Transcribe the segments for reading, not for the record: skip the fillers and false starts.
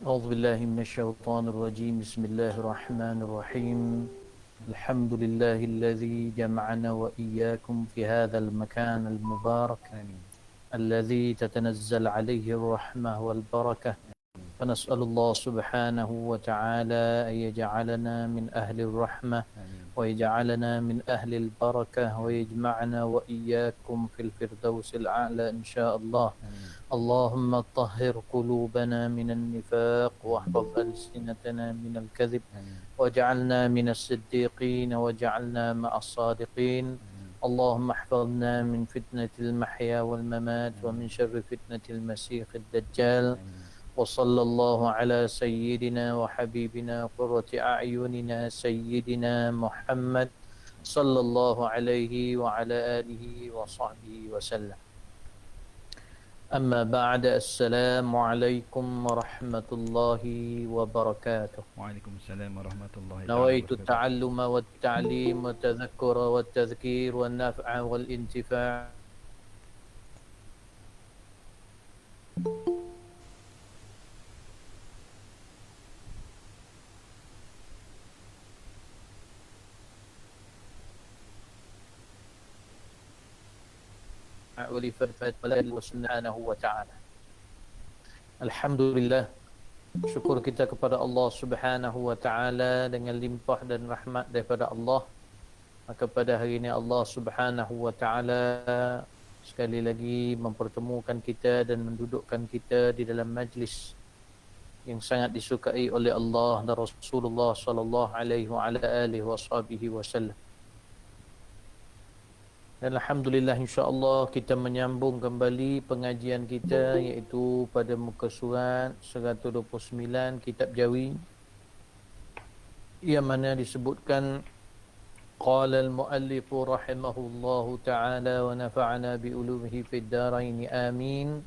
أعوذ بالله من الشيطان الرجيم. بسم الله الرحمن الرحيم. الحمد لله الذي جمعنا وإياكم في هذا المكان المبارك آمين. الذي تتنزل عليه الرحمة والبركة. فنسأل الله سبحانه وتعالى أن يجعلنا من أهل الرحمة آمين. ويجعلنا من أهل البركة ويجمعنا وإياكم في الفردوس الأعلى إن شاء الله. آمين. اللهم طهر قلوبنا من النفاق واحفظ ألسنتنا من الكذب آمين. واجعلنا من الصديقين واجعلنا مع الصادقين. آمين. اللهم احفظنا من فتنة المحيا والممات ومن شر فتنة المسيح الدجال. آمين. وصلى الله على سيدنا وحبيبنا قرة أعيننا سيدنا محمد صلى الله عليه وعلى آله وصحبه وسلم. أما بعد، السلام عليكم ورحمة الله وبركاته. وعليكم السلام ورحمة الله تعالى نويت وبركاته. التعلم والتعليم والتذكر والتذكير والنفع والانتفاع ولفرفة الله سبحانه وتعالى. Alhamdulillah, syukur kita kepada Allah Subhanahu wa taala dengan limpah dan rahmat daripada Allah. Maka pada hari ini Allah Subhanahu wa taala sekali lagi mempertemukan kita dan mendudukkan kita di dalam majlis yang sangat disukai oleh Allah dan Rasulullah sallallahu alaihi wa ala alihi wasallam. Dan alhamdulillah, insya-Allah kita menyambung kembali pengajian kita, iaitu pada muka surat 129 kitab Jawi, yang mana disebutkan qala al-muallif rahimahullahu taala wa nafa'ana bi ulumihi fid dharain amin.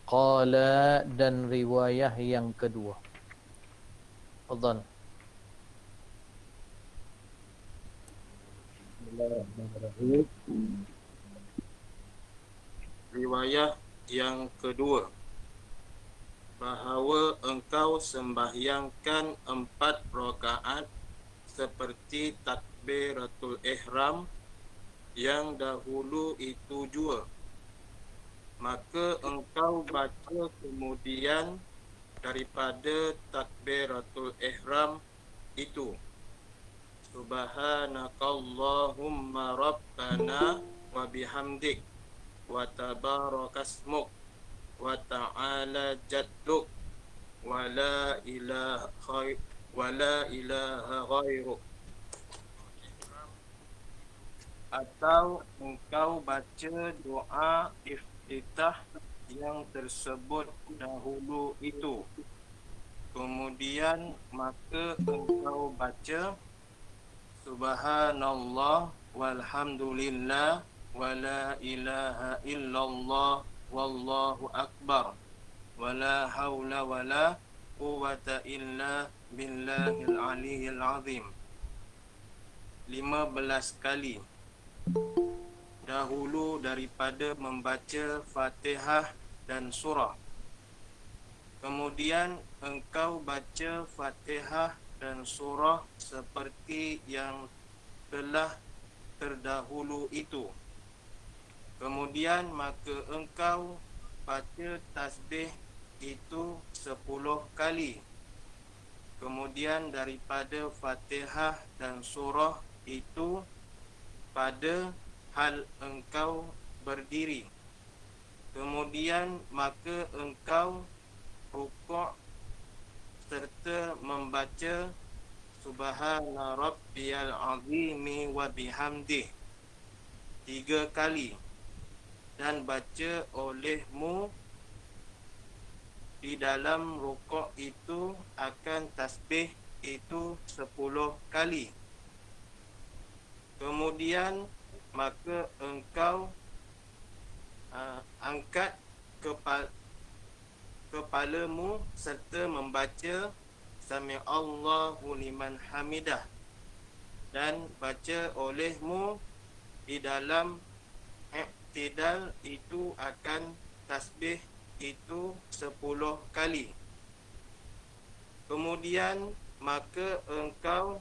Qala, dan riwayah yang kedua. Fadhal. Bismillahirrahmanirrahim. Riwayah yang kedua, bahawa engkau sembahyangkan 4 rakaat seperti takbiratul ihram yang dahulu itu jua. Maka engkau baca kemudian daripada takbiratul ihram itu, Subhanakallahumma rabbana wa bihamdik wa tabarakasmuk wa ta'ala jadduk wa la ilaha ghairuk. Atau engkau baca doa iftitah yang tersebut dahulu itu, kemudian maka engkau baca Subhanallah walhamdulillah wa la ilaha illallah wallahu akbar wa la hawla wa la quwwata illa billahil aliyyil azim 15 kali dahulu daripada membaca Fatihah dan surah. Kemudian engkau baca Fatihah dan surah seperti yang telah terdahulu itu. Kemudian maka engkau baca tasbih itu 10 kali. Kemudian daripada Fatihah dan surah itu pada hal engkau berdiri. Kemudian maka engkau rukuk serta membaca Subhana rabbiyal azimi wa bihamdih 3 kali, dan baca olehmu di dalam rukuk itu akan tasbih itu 10 kali. Kemudian maka engkau angkat kepalamu serta membaca Sami'allahu liman hamidah, dan baca olehmu di dalam i'tidal itu akan tasbih itu 10 kali. Kemudian maka engkau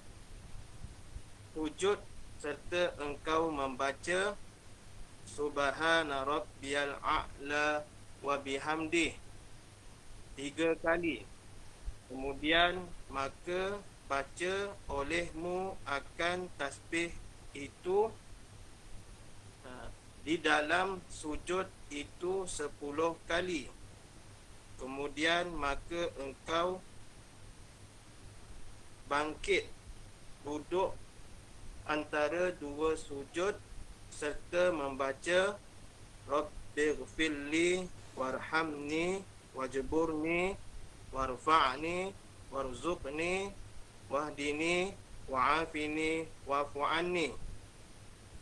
sujud serta engkau membaca Subhana rabbiyal a'la wa bihamdih 3 kali. Kemudian maka baca olehmu akan tasbih itu di dalam sujud itu 10 kali. Kemudian maka engkau bangkit duduk antara 2 sujud serta membaca Rabbighfirli warhamni wajburni warfa'ni warzuqni wahdini wa'afini wa'fu anni.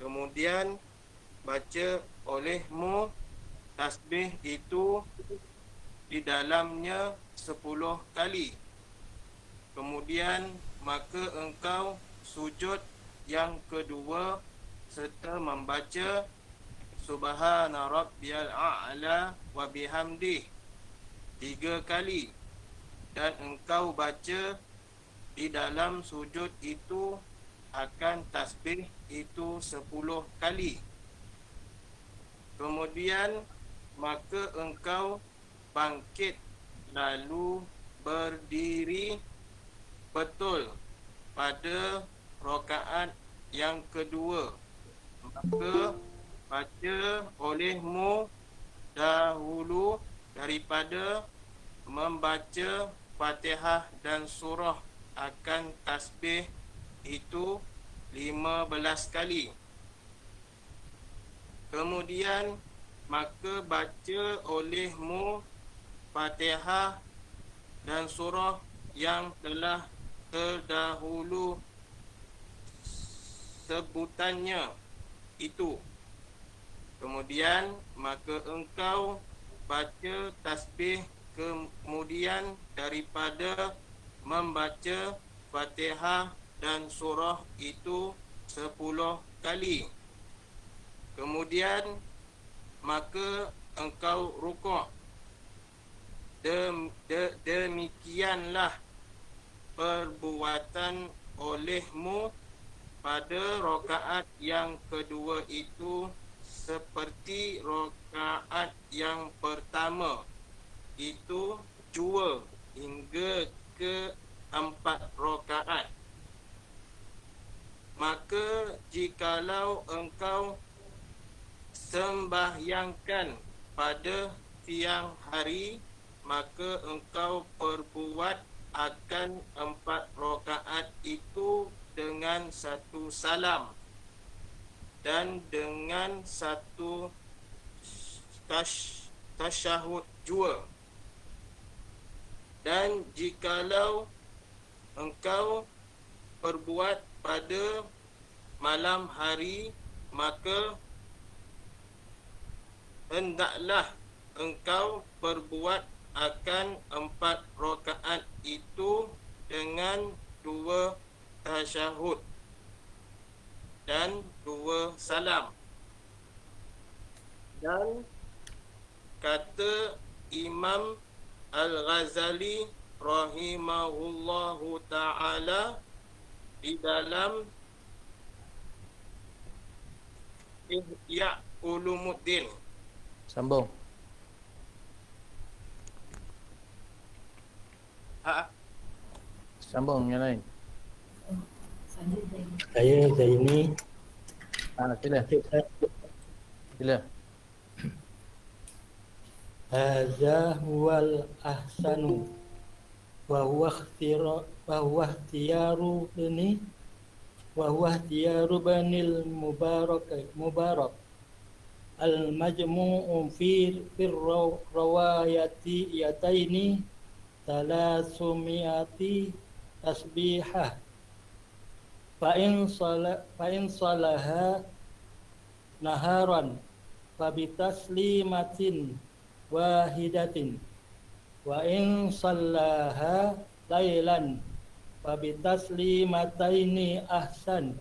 Kemudian baca olehmu tasbih itu di dalamnya 10 kali. Kemudian maka engkau sujud yang kedua serta membaca Subhana rabbiyal a'la wa bihamdih 3 kali, dan engkau baca di dalam sujud itu akan tasbih itu 10 kali. Kemudian maka engkau bangkit lalu berdiri betul pada rakaat yang kedua. Maka baca olehmu dahulu daripada membaca Fatihah dan surah akan tasbih itu 15 kali. Kemudian maka baca olehmu Fatihah dan surah yang telah terdahulu sebutannya itu. Kemudian maka engkau baca tasbih kemudian daripada membaca Fatihah dan surah itu 10 kali. Kemudian maka engkau rukuk. Demikianlah perbuatan olehmu pada rakaat yang kedua itu seperti rakaat yang pertama itu jua hingga ke 4 rakaat. Maka jikalau engkau sembahyangkan pada siang hari, maka engkau perbuat akan 4 rakaat itu dengan 1 salam dan dengan 1 tasyahud jua. Dan jikalau engkau perbuat pada malam hari, maka hendaklah engkau perbuat akan 4 rakaat itu dengan 2 tasyahud dan 2 salam. Dan kata Imam Al-Ghazali rahimahullahu ta'ala di dalam Ihya Ulumuddin. Sambung. Sambung yang lain. Saya Zaini. Sila. Sila. Hadza huwal ahsanu wa huwa ikhtiyaru ini wa huwa ikhtiyaru banil mubarak al majmu'u fi rawayati yataini talasumiyati tasbihah fa in salaha naharan fa bitaslimatin wahidatin wa in sallaha lailan fa bitaslimataini ahsan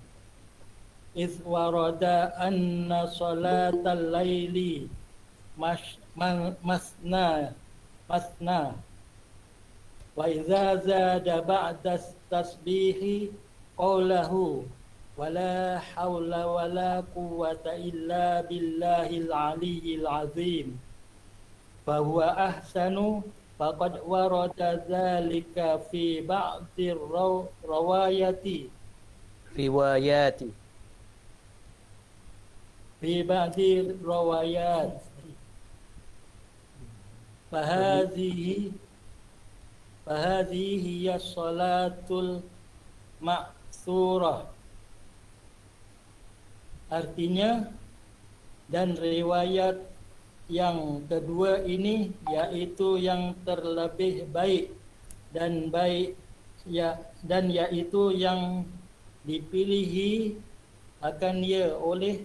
iz warada anna salatal laili masna Wa idza zada ba'da tasbihi qawlahu wala haula wala quwwata illa billahil aliyyil azim fa huwa ahsanu faqad warada dzalika fi ba'dir rawayati riwayati fi ba'dir rawayat fahadhihi hiya salatul ma'thurah. Artinya, dan riwayat yang kedua ini yaitu yang terlebih baik dan yaitu yang dipilihi akan ia oleh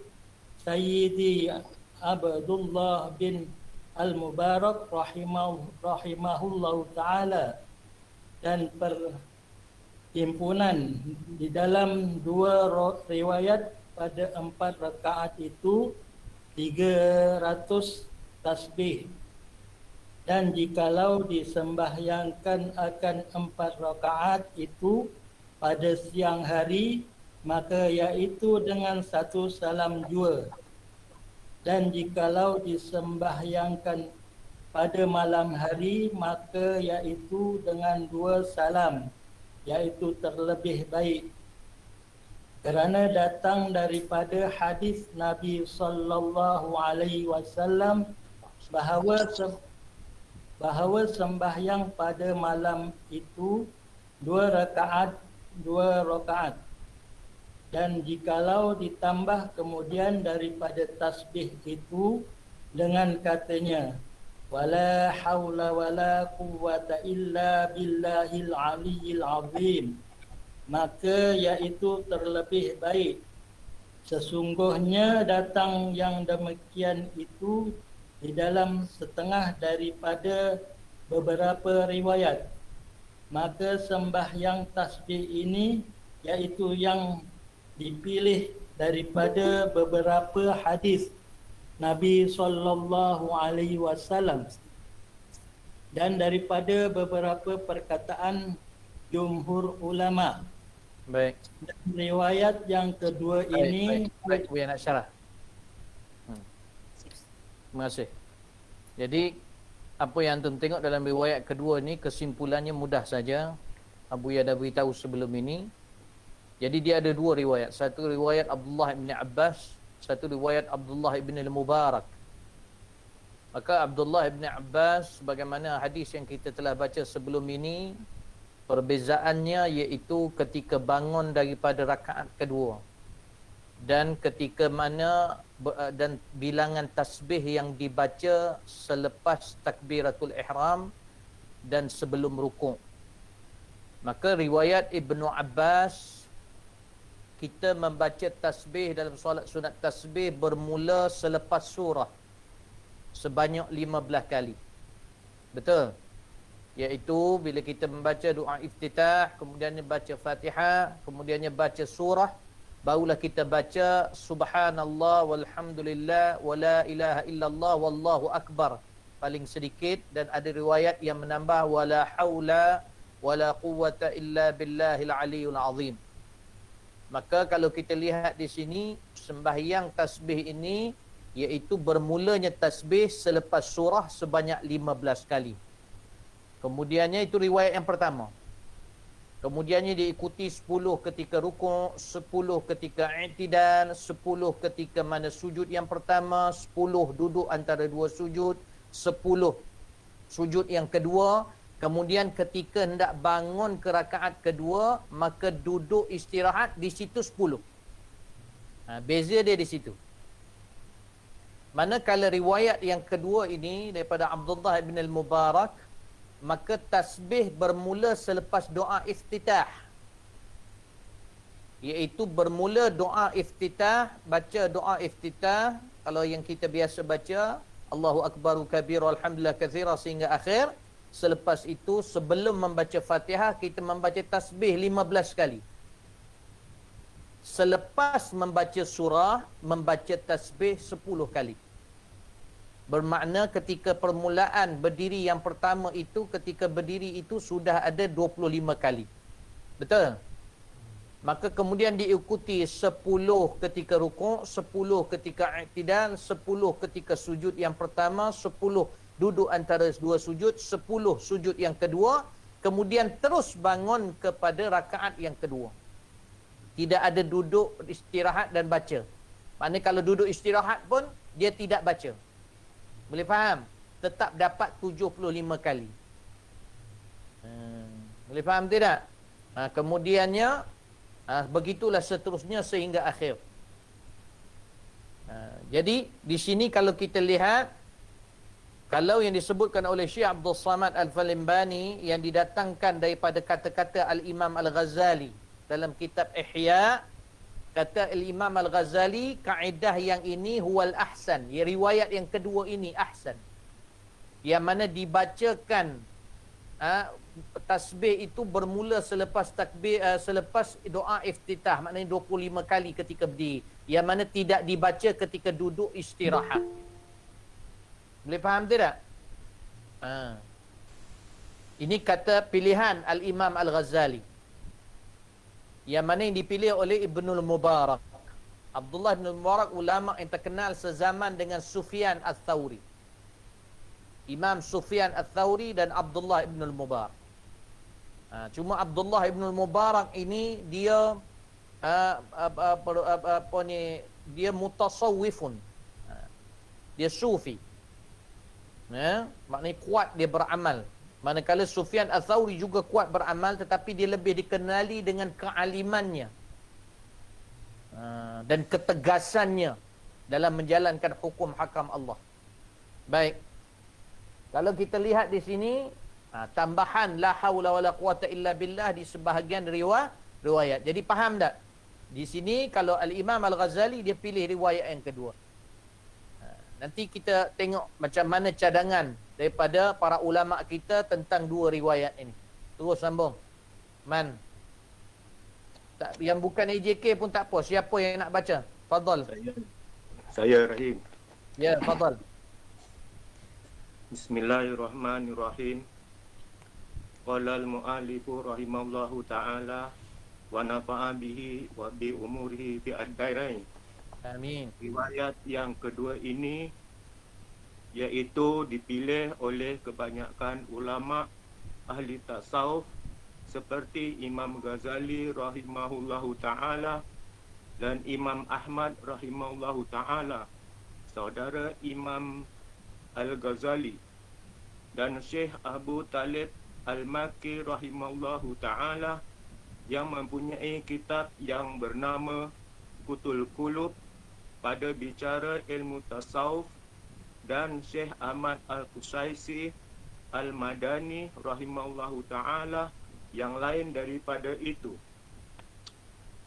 Sayyidi Abdullah bin Al-Mubarak rahimahullahu ta'ala, dan perhimpunan di dalam dua riwayat pada 4 rakaat itu 300 tasbih, dan jikalau disembahyangkan akan 4 rakaat itu pada siang hari, maka iaitu dengan 1 salam jua, dan jikalau disembahyangkan pada malam hari, maka iaitu dengan 2 salam, iaitu terlebih baik. Kerana datang daripada hadis Nabi sallallahu alaihi wasallam bahawa sembahyang pada malam itu 2 rakaat, dan jikalau ditambah kemudian daripada tasbih itu dengan katanya wala haula wala quwwata illa billahil aliyyil azim, maka iaitu terlebih baik. Sesungguhnya datang yang demikian itu di dalam setengah daripada beberapa riwayat. Maka sembahyang tasbih ini iaitu yang dipilih daripada beberapa hadis Nabi sallallahu alaihi wasallam dan daripada beberapa perkataan jumhur ulama. Baik. Dan riwayat yang kedua ini baik Buya nak syarah. Terima kasih. Jadi apa yang antum tengok dalam riwayat kedua ni kesimpulannya mudah saja. Buya dah beritahu sebelum ini. Jadi dia ada 2 riwayat. Satu riwayat Abdullah bin Abbas, satu riwayat Abdullah bin Al-Mubarak. Maka Abdullah bin Abbas, bagaimana hadis yang kita telah baca sebelum ini, perbezaannya iaitu ketika bangun daripada rakaat kedua dan ketika mana dan bilangan tasbih yang dibaca selepas takbiratul ihram dan sebelum rukuk. Maka riwayat Ibnu Abbas, kita membaca tasbih dalam solat sunat tasbih bermula selepas surah sebanyak 15 kali. Betul? Iaitu bila kita membaca doa iftitah, kemudiannya baca Fatihah, kemudiannya baca surah, barulah kita baca subhanallah walhamdulillah wala ilaha illallah wallahu akbar paling sedikit, dan ada riwayat yang menambah wala haula wala quwwata illa billahil aliyul azim. Maka kalau kita lihat di sini, sembahyang tasbih ini iaitu bermulanya tasbih selepas surah sebanyak 15 kali. Kemudiannya itu riwayat yang pertama. Kemudiannya diikuti 10 ketika rukuk, 10 ketika i'tidal, 10 ketika mana sujud yang pertama, 10 duduk antara 2 sujud, 10 sujud yang kedua. Kemudian ketika hendak bangun ke rakaat kedua, maka duduk istirahat di situ 10. Beza dia di situ. Manakala riwayat yang kedua ini daripada Abdullah bin Al-Mubarak, maka tasbih bermula selepas doa iftitah. Iaitu bermula doa iftitah, baca doa iftitah. Kalau yang kita biasa baca, Allahu Akbaru kabir alhamdulillah katsira sehingga akhir. Selepas itu, sebelum membaca Fatihah, kita membaca tasbih 15 kali. Selepas membaca surah, membaca tasbih 10 kali. Bermakna ketika permulaan berdiri yang pertama itu, ketika berdiri itu sudah ada 25 kali. Betul? Maka kemudian diikuti 10 ketika rukuk, 10 ketika i'tidal, 10 ketika sujud yang pertama, 10 duduk antara dua sujud, 10 sujud yang kedua, kemudian terus bangun kepada rakaat yang kedua. Tidak ada duduk istirahat dan baca. Maknanya kalau duduk istirahat pun dia tidak baca. Boleh faham? Tetap dapat 75 kali. Boleh faham tidak? Kemudiannya begitulah seterusnya sehingga akhir. Jadi di sini kalau kita lihat, kalau yang disebutkan oleh Syekh Abdul Samad Al-Falimbani yang didatangkan daripada kata-kata Al-Imam Al-Ghazali dalam kitab Ihya, kata Al-Imam Al-Ghazali, kaedah yang ini huwal ahsan, ya, riwayat yang kedua ini ahsan, yang mana dibacakan tasbih itu bermula selepas takbir, selepas doa iftitah, maknanya 25 kali ketika berdiri, yang mana tidak dibaca ketika duduk istirahat. Boleh faham tidak? Ini kata pilihan Al-Imam Al-Ghazali, yang mana yang dipilih oleh Ibnul Mubarak. Abdullah bin Mubarak, ulama yang terkenal sezaman dengan Sufyan Ats-Tsauri. Imam Sufyan Ats-Tsauri dan Abdullah bin Mubarak. Cuma Abdullah bin Mubarak ini dia dia mutasawwifun. Dia sufi. Maknanya kuat dia beramal. Manakala Sufyan Ats-Tsauri juga kuat beramal, tetapi dia lebih dikenali dengan kealimannya dan ketegasannya dalam menjalankan hukum hakam Allah. Baik. Kalau kita lihat di sini, tambahan la haula wala quwata illa billah di sebahagian riwayat. Jadi faham tak? Di sini kalau Al-Imam Al-Ghazali dia pilih riwayat yang kedua. Nanti kita tengok macam mana cadangan daripada para ulama kita tentang dua riwayat ini. Terus sambung. Man. Tak, yang bukan AJK pun tak apa. Siapa yang nak baca? Fadal. Saya Rahim. Ya, fadal. Bismillahirrahmanirrahim. Qala al-mu'allifu rahimallahu ta'ala wa nafa'a bihi wa bi umurihi fi ad-dairain. Amin. Riwayat yang kedua ini iaitu dipilih oleh kebanyakan ulama ahli tasawuf seperti Imam Ghazali rahimahullahu ta'ala dan Imam Ahmad rahimahullahu ta'ala, saudara Imam Al-Ghazali, dan Syekh Abu Talib Al-Makki rahimahullahu ta'ala yang mempunyai kitab yang bernama Qutul Qulub pada bicara ilmu tasawuf, dan Syekh Ahmad Al-Qusaisi Al-Madani rahimahullahu ta'ala yang lain daripada itu.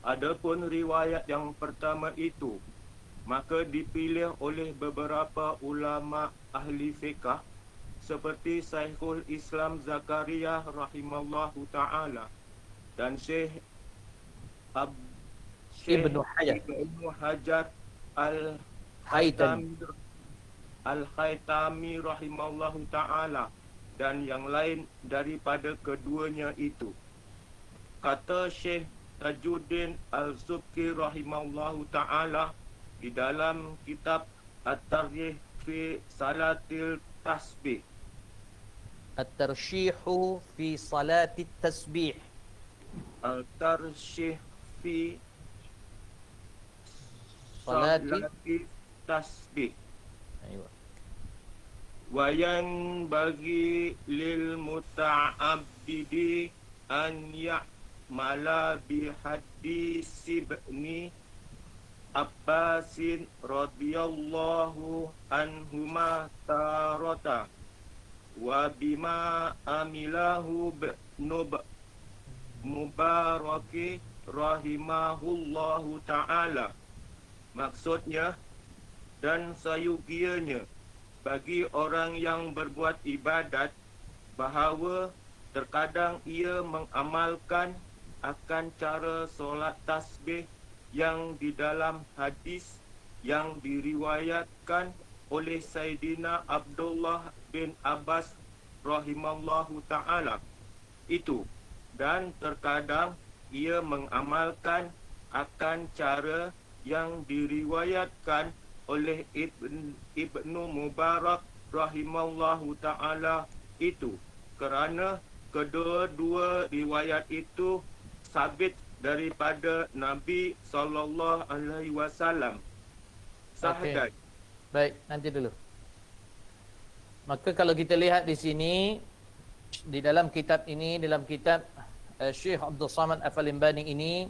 Adapun riwayat yang pertama itu, maka dipilih oleh beberapa ulama ahli fiqh seperti Syekhul Islam Zakaria rahimahullahu ta'ala dan Syekh Ibnu Hajar Al-Haytami rahimahullahu ta'ala dan yang lain daripada keduanya itu. Kata Syekh Tajuddin Al-Subki rahimahullahu ta'ala di dalam kitab At-Tarjih fi Salatil Tasbih. At-Tarshihu fi Salatit Tasbih. At-Tarjih fi Salatit Tasbih. Aywa. Wayan bagi lil muta'abbidi an ya'mala bi hadis ibni Abbasin radhiyallahu anhuma tarata wa bima amilahu ibnu Mubaraki rahimahullahu ta'ala. Maksudnya, dan sayugianya bagi orang yang berbuat ibadat bahawa terkadang ia mengamalkan akan cara solat tasbih yang di dalam hadis yang diriwayatkan oleh Saidina Abdullah bin Abbas rahimallahu ta'ala itu, dan terkadang ia mengamalkan akan cara yang diriwayatkan oleh Ibnu Mubarak rahimallahu ta'ala itu, kerana kedua-dua riwayat itu sabit daripada Nabi sallallahu alaihi wasallam. Sahadat. Baik, nanti dulu. Maka kalau kita lihat di sini, di dalam kitab ini, dalam kitab Syekh Abdul Samad Al-Falimbani ini,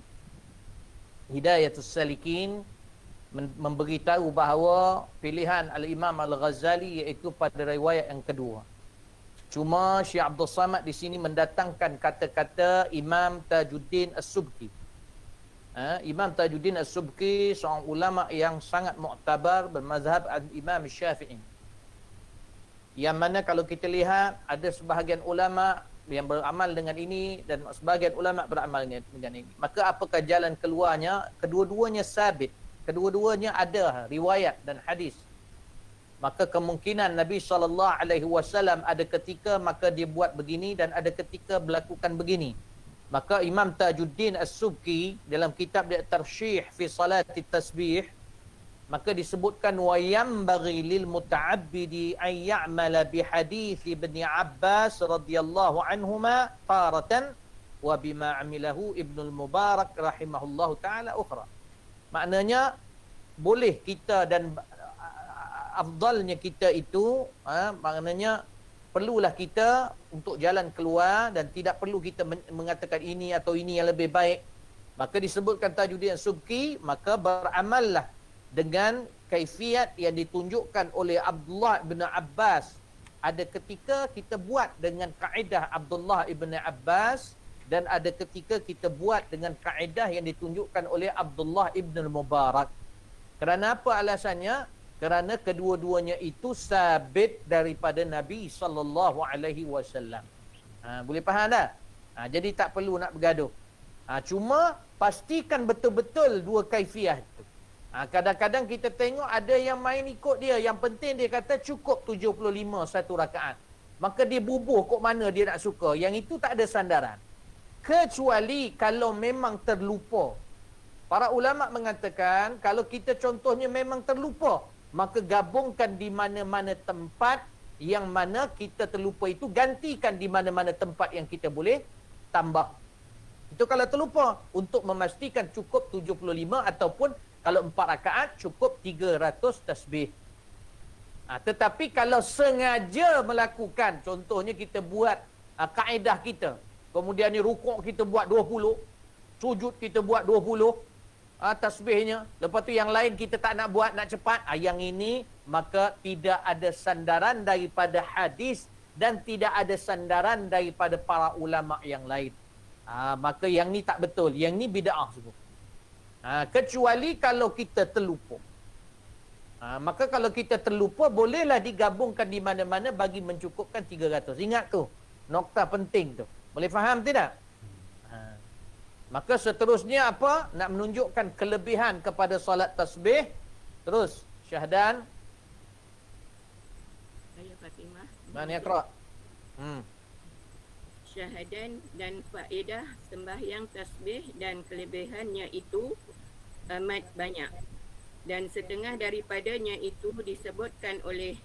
Hidayatus Salikin, memberitahu bahawa pilihan Al-Imam Al-Ghazali iaitu pada riwayat yang kedua. Cuma Syekh Abdul Samad di sini mendatangkan kata-kata Imam Tajuddin As-Subki. Imam Tajuddin As-Subki seorang ulama yang sangat muktabar bermazhab Imam Syafi'i. Yang mana kalau kita lihat ada sebahagian ulama yang beramal dengan ini dan sebahagian ulama beramal dengan ini. Maka apakah jalan keluarnya? Kedua-duanya sabit. Kedua-duanya ada riwayat dan hadis. Maka kemungkinan Nabi SAW ada ketika maka dia buat begini dan ada ketika melakukan begini. Maka Imam Tajuddin As-Subki dalam kitab dia Tarsyih fi Salati Tasbih, maka disebutkan wa yambaghi lil muta'abbidi an ya'mala bi hadits Ibn Abbas radhiyallahu anhuma taratan wa bima amilahu Ibnu Mubarak rahimahullahu taala ukhra. Maknanya boleh kita dan afdalnya kita itu maknanya perlulah kita untuk jalan keluar dan tidak perlu kita mengatakan ini atau ini yang lebih baik. Maka disebutkan Tajuddin Subki, maka beramallah dengan kaifiat yang ditunjukkan oleh Abdullah bin Abbas. Ada ketika kita buat dengan kaedah Abdullah bin Abbas dan ada ketika kita buat dengan kaedah yang ditunjukkan oleh Abdullah bin Mubarak. Kerana apa alasannya? Kerana kedua-duanya itu sabit daripada Nabi SAW. Boleh faham tak? Jadi tak perlu nak bergaduh. Cuma pastikan betul-betul dua kaifiah itu. Kadang-kadang kita tengok ada yang main ikut dia. Yang penting dia kata cukup 75 satu rakaat. Maka dia bubuh kok mana dia nak suka. Yang itu tak ada sandaran. Kecuali kalau memang terlupa. Para ulama mengatakan kalau kita contohnya memang terlupa, maka gabungkan di mana-mana tempat yang mana kita terlupa itu, gantikan di mana-mana tempat yang kita boleh tambah. Itu kalau terlupa, untuk memastikan cukup 75 ataupun kalau 4 rakaat cukup 300 tasbih. Tetapi kalau sengaja melakukan, contohnya kita buat kaedah kita, kemudian ni rukuk kita buat 20, sujud kita buat 20, tasbihnya, lepas tu yang lain kita tak nak buat, nak cepat, yang ini maka tidak ada sandaran daripada hadis dan tidak ada sandaran daripada para ulama yang lain. Maka yang ni tak betul, yang ni bid'ah semua. Kecuali kalau kita terlupa. Maka kalau kita terlupa, bolehlah digabungkan di mana-mana bagi mencukupkan 300. Ingat tu, nokta penting tu. Boleh faham tidak? Maka seterusnya apa? Nak menunjukkan kelebihan kepada solat tasbih. Terus, Syahdan. Saya Fatimah. Mana Iqra? Syahadan dan faedah sembahyang tasbih dan kelebihannya itu amat banyak. Dan setengah daripadanya itu disebutkan oleh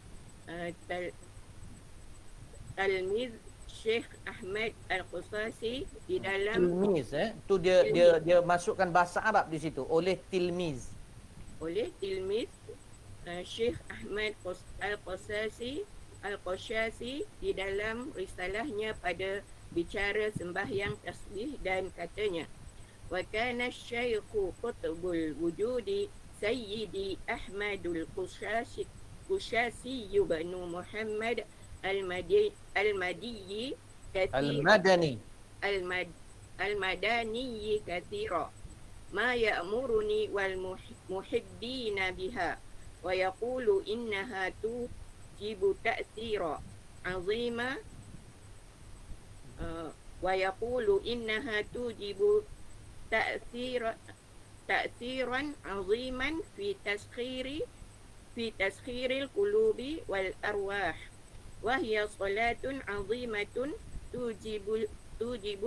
Talmiz Syekh Ahmad Al-Qusasi di dalam Tilmiz, tu dia masukkan bahasa Arab di situ, oleh tilmiz. Oleh tilmiz Syekh Ahmad Al-Qusasi di dalam risalahnya pada bicara sembahyang tasbih, dan katanya wa kana syaikhu qutbul wujudi sayyidi Ahmadul Qusasi ibn Muhammad Al-Madani kathira ma ya'muruni wal muhibbina biha wa yaqulu innaha tujibu ta'thira 'azima wa yaqulu innaha tujibu ta'thiran 'aziman fi taskhiri في تسخير القلوب والأرواح، وهي صلاة عظيمة توجب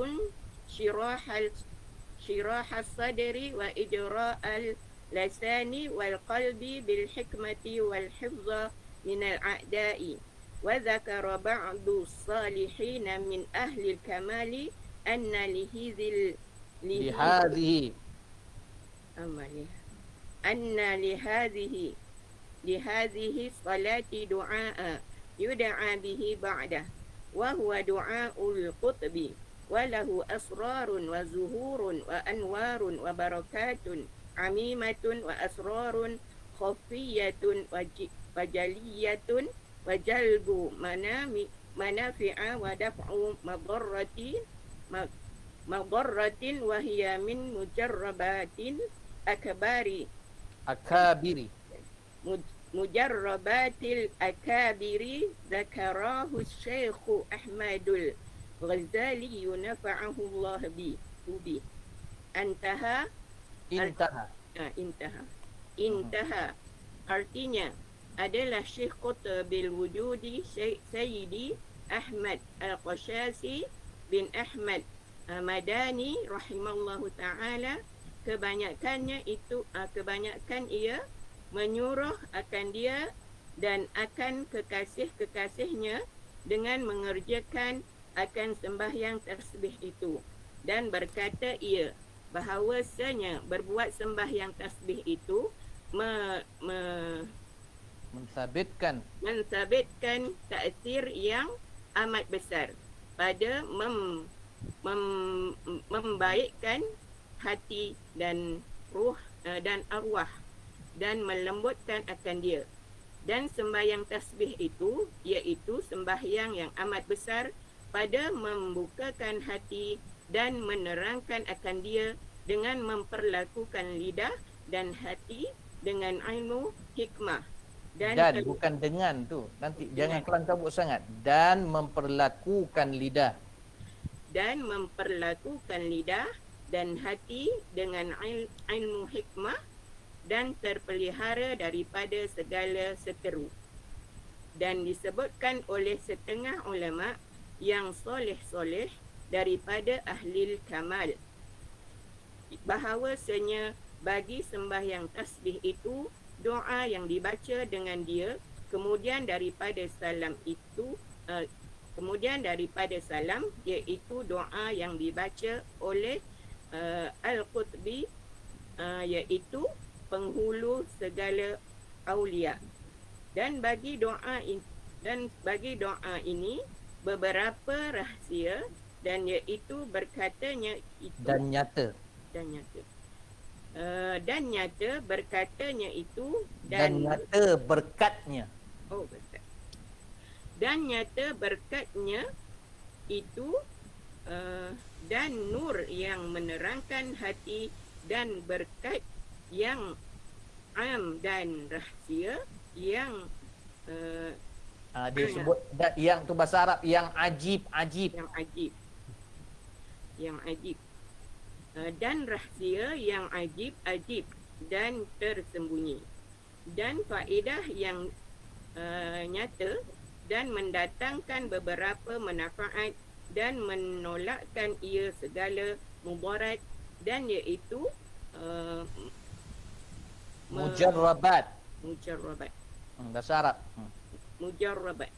شراح الصدر وإجراء اللسان والقلب بالحكمة والحفظ من الأعداء. وذكر بعض الصالحين من أهل الكمال أن لهذه الصلاة دعاء يدعى به بعده، وهو دعاء القطب، وله أسرار وزهور وأنوار وبركات عميمة وأسرار خفية وجلية، وجلب منافع ودفع مضرة، وهي من مجربات مجربات الأكابر. ذكراه الشيخ أحمد الغزالي نفعه الله به. Intaha. Artinya adalah Syekh Qutbil Wujudi Sayyidi Ahmad Al-Qashasi bin Ahmad Madani rahimallahu ta'ala. Kebanyakan ia menyuruh akan dia dan akan kekasih-kekasihnya dengan mengerjakan akan sembahyang tasbih itu, dan berkata ia bahawasanya berbuat sembahyang tasbih itu mensabitkan taksir yang amat besar pada membaikkan hati dan ruh dan arwah, dan melembutkan akan dia. Dan sembahyang tasbih itu iaitu sembahyang yang amat besar pada membukakan hati dan menerangkan akan dia dengan memperlakukan lidah dan hati dengan ilmu hikmah. Dan bukan dengan tu. Nanti jangan kelang kabut sangat. Dan memperlakukan lidah. Dan memperlakukan lidah dan hati dengan ilmu hikmah, dan terpelihara daripada segala seteru. Dan disebutkan oleh setengah ulama yang soleh-soleh daripada ahli kamal bahawasanya bagi sembahyang tasbih itu doa yang dibaca dengan dia, kemudian daripada salam iaitu doa yang dibaca oleh Al-Qutbi, iaitu penghulu segala aulia. Dan bagi doa ini beberapa rahsia, dan iaitu berkatanya itu dan nyata berkatanya itu dan nyata berkatnya. Berkat. Dan nyata berkatnya itu dan nur yang menerangkan hati, dan berkat yang am dan rahsia yang dia sebut yang tu bahasa Arab yang ajib. Dan rahsia yang ajib dan tersembunyi, dan faedah yang nyata, dan mendatangkan beberapa manfaat, dan menolakkan ia segala mudarat, dan iaitu mujarrabat. Bahasa Arab. Mujarrabat.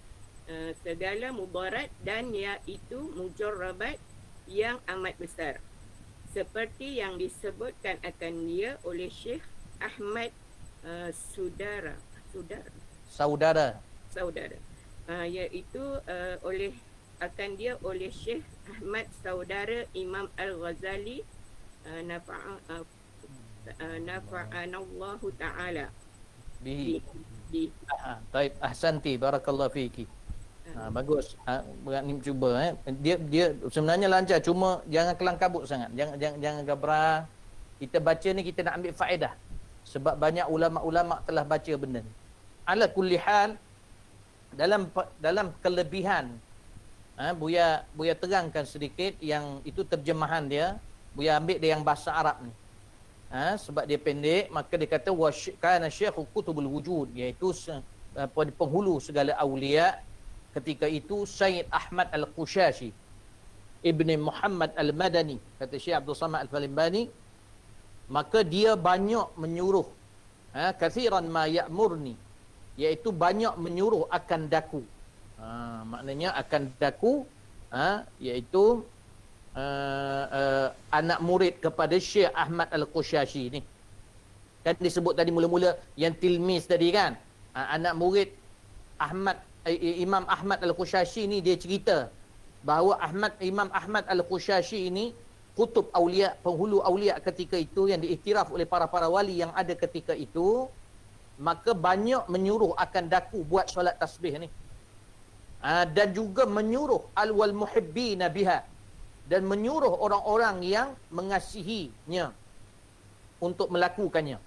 Segala mudarat, dan iaitu mujarrabat yang amat besar, seperti yang disebutkan akan dia oleh Syekh Ahmad saudara, iaitu oleh Syekh Ahmad saudara Imam Al-Ghazali nafa'anallahu ta'ala bihi. Baik, ahsanti, barakallahu fiki. Bagus. Ni cuba dia sebenarnya lancar, cuma jangan kelang kabut sangat. Jangan gabra. Kita baca ni kita nak ambil faedah. Sebab banyak ulama-ulama telah baca benda ni. Ala kulli hal, dalam kelebihan Buya terangkan sedikit yang itu terjemahan dia. Buya ambil dia yang bahasa Arab ni. Sebab dia pendek, maka dia kata kana syekhu kutubul wujud, iaitu penghulu segala aulia ketika itu Syed Ahmad Al-Qushashi Ibni Muhammad Al-Madani, kata Syekh Abdul Samad Al-Falimbani, maka dia banyak menyuruh, kathiran ma ya'murni, iaitu banyak menyuruh akan daku. Maknanya akan daku, iaitu anak murid kepada Syekh Ahmad Al-Qushashi ni. Kan disebut tadi mula-mula yang tilmiz tadi kan. Anak murid Imam Ahmad Al-Qushashi ni, dia cerita bahawa Imam Ahmad Al-Qushashi ini kutub aulia, penghulu aulia ketika itu yang diiktiraf oleh para wali yang ada ketika itu, maka banyak menyuruh akan daku buat solat tasbih ni. Dan juga menyuruh al-wal muhibbina biha, dan menyuruh orang-orang yang mengasihinya untuk melakukannya.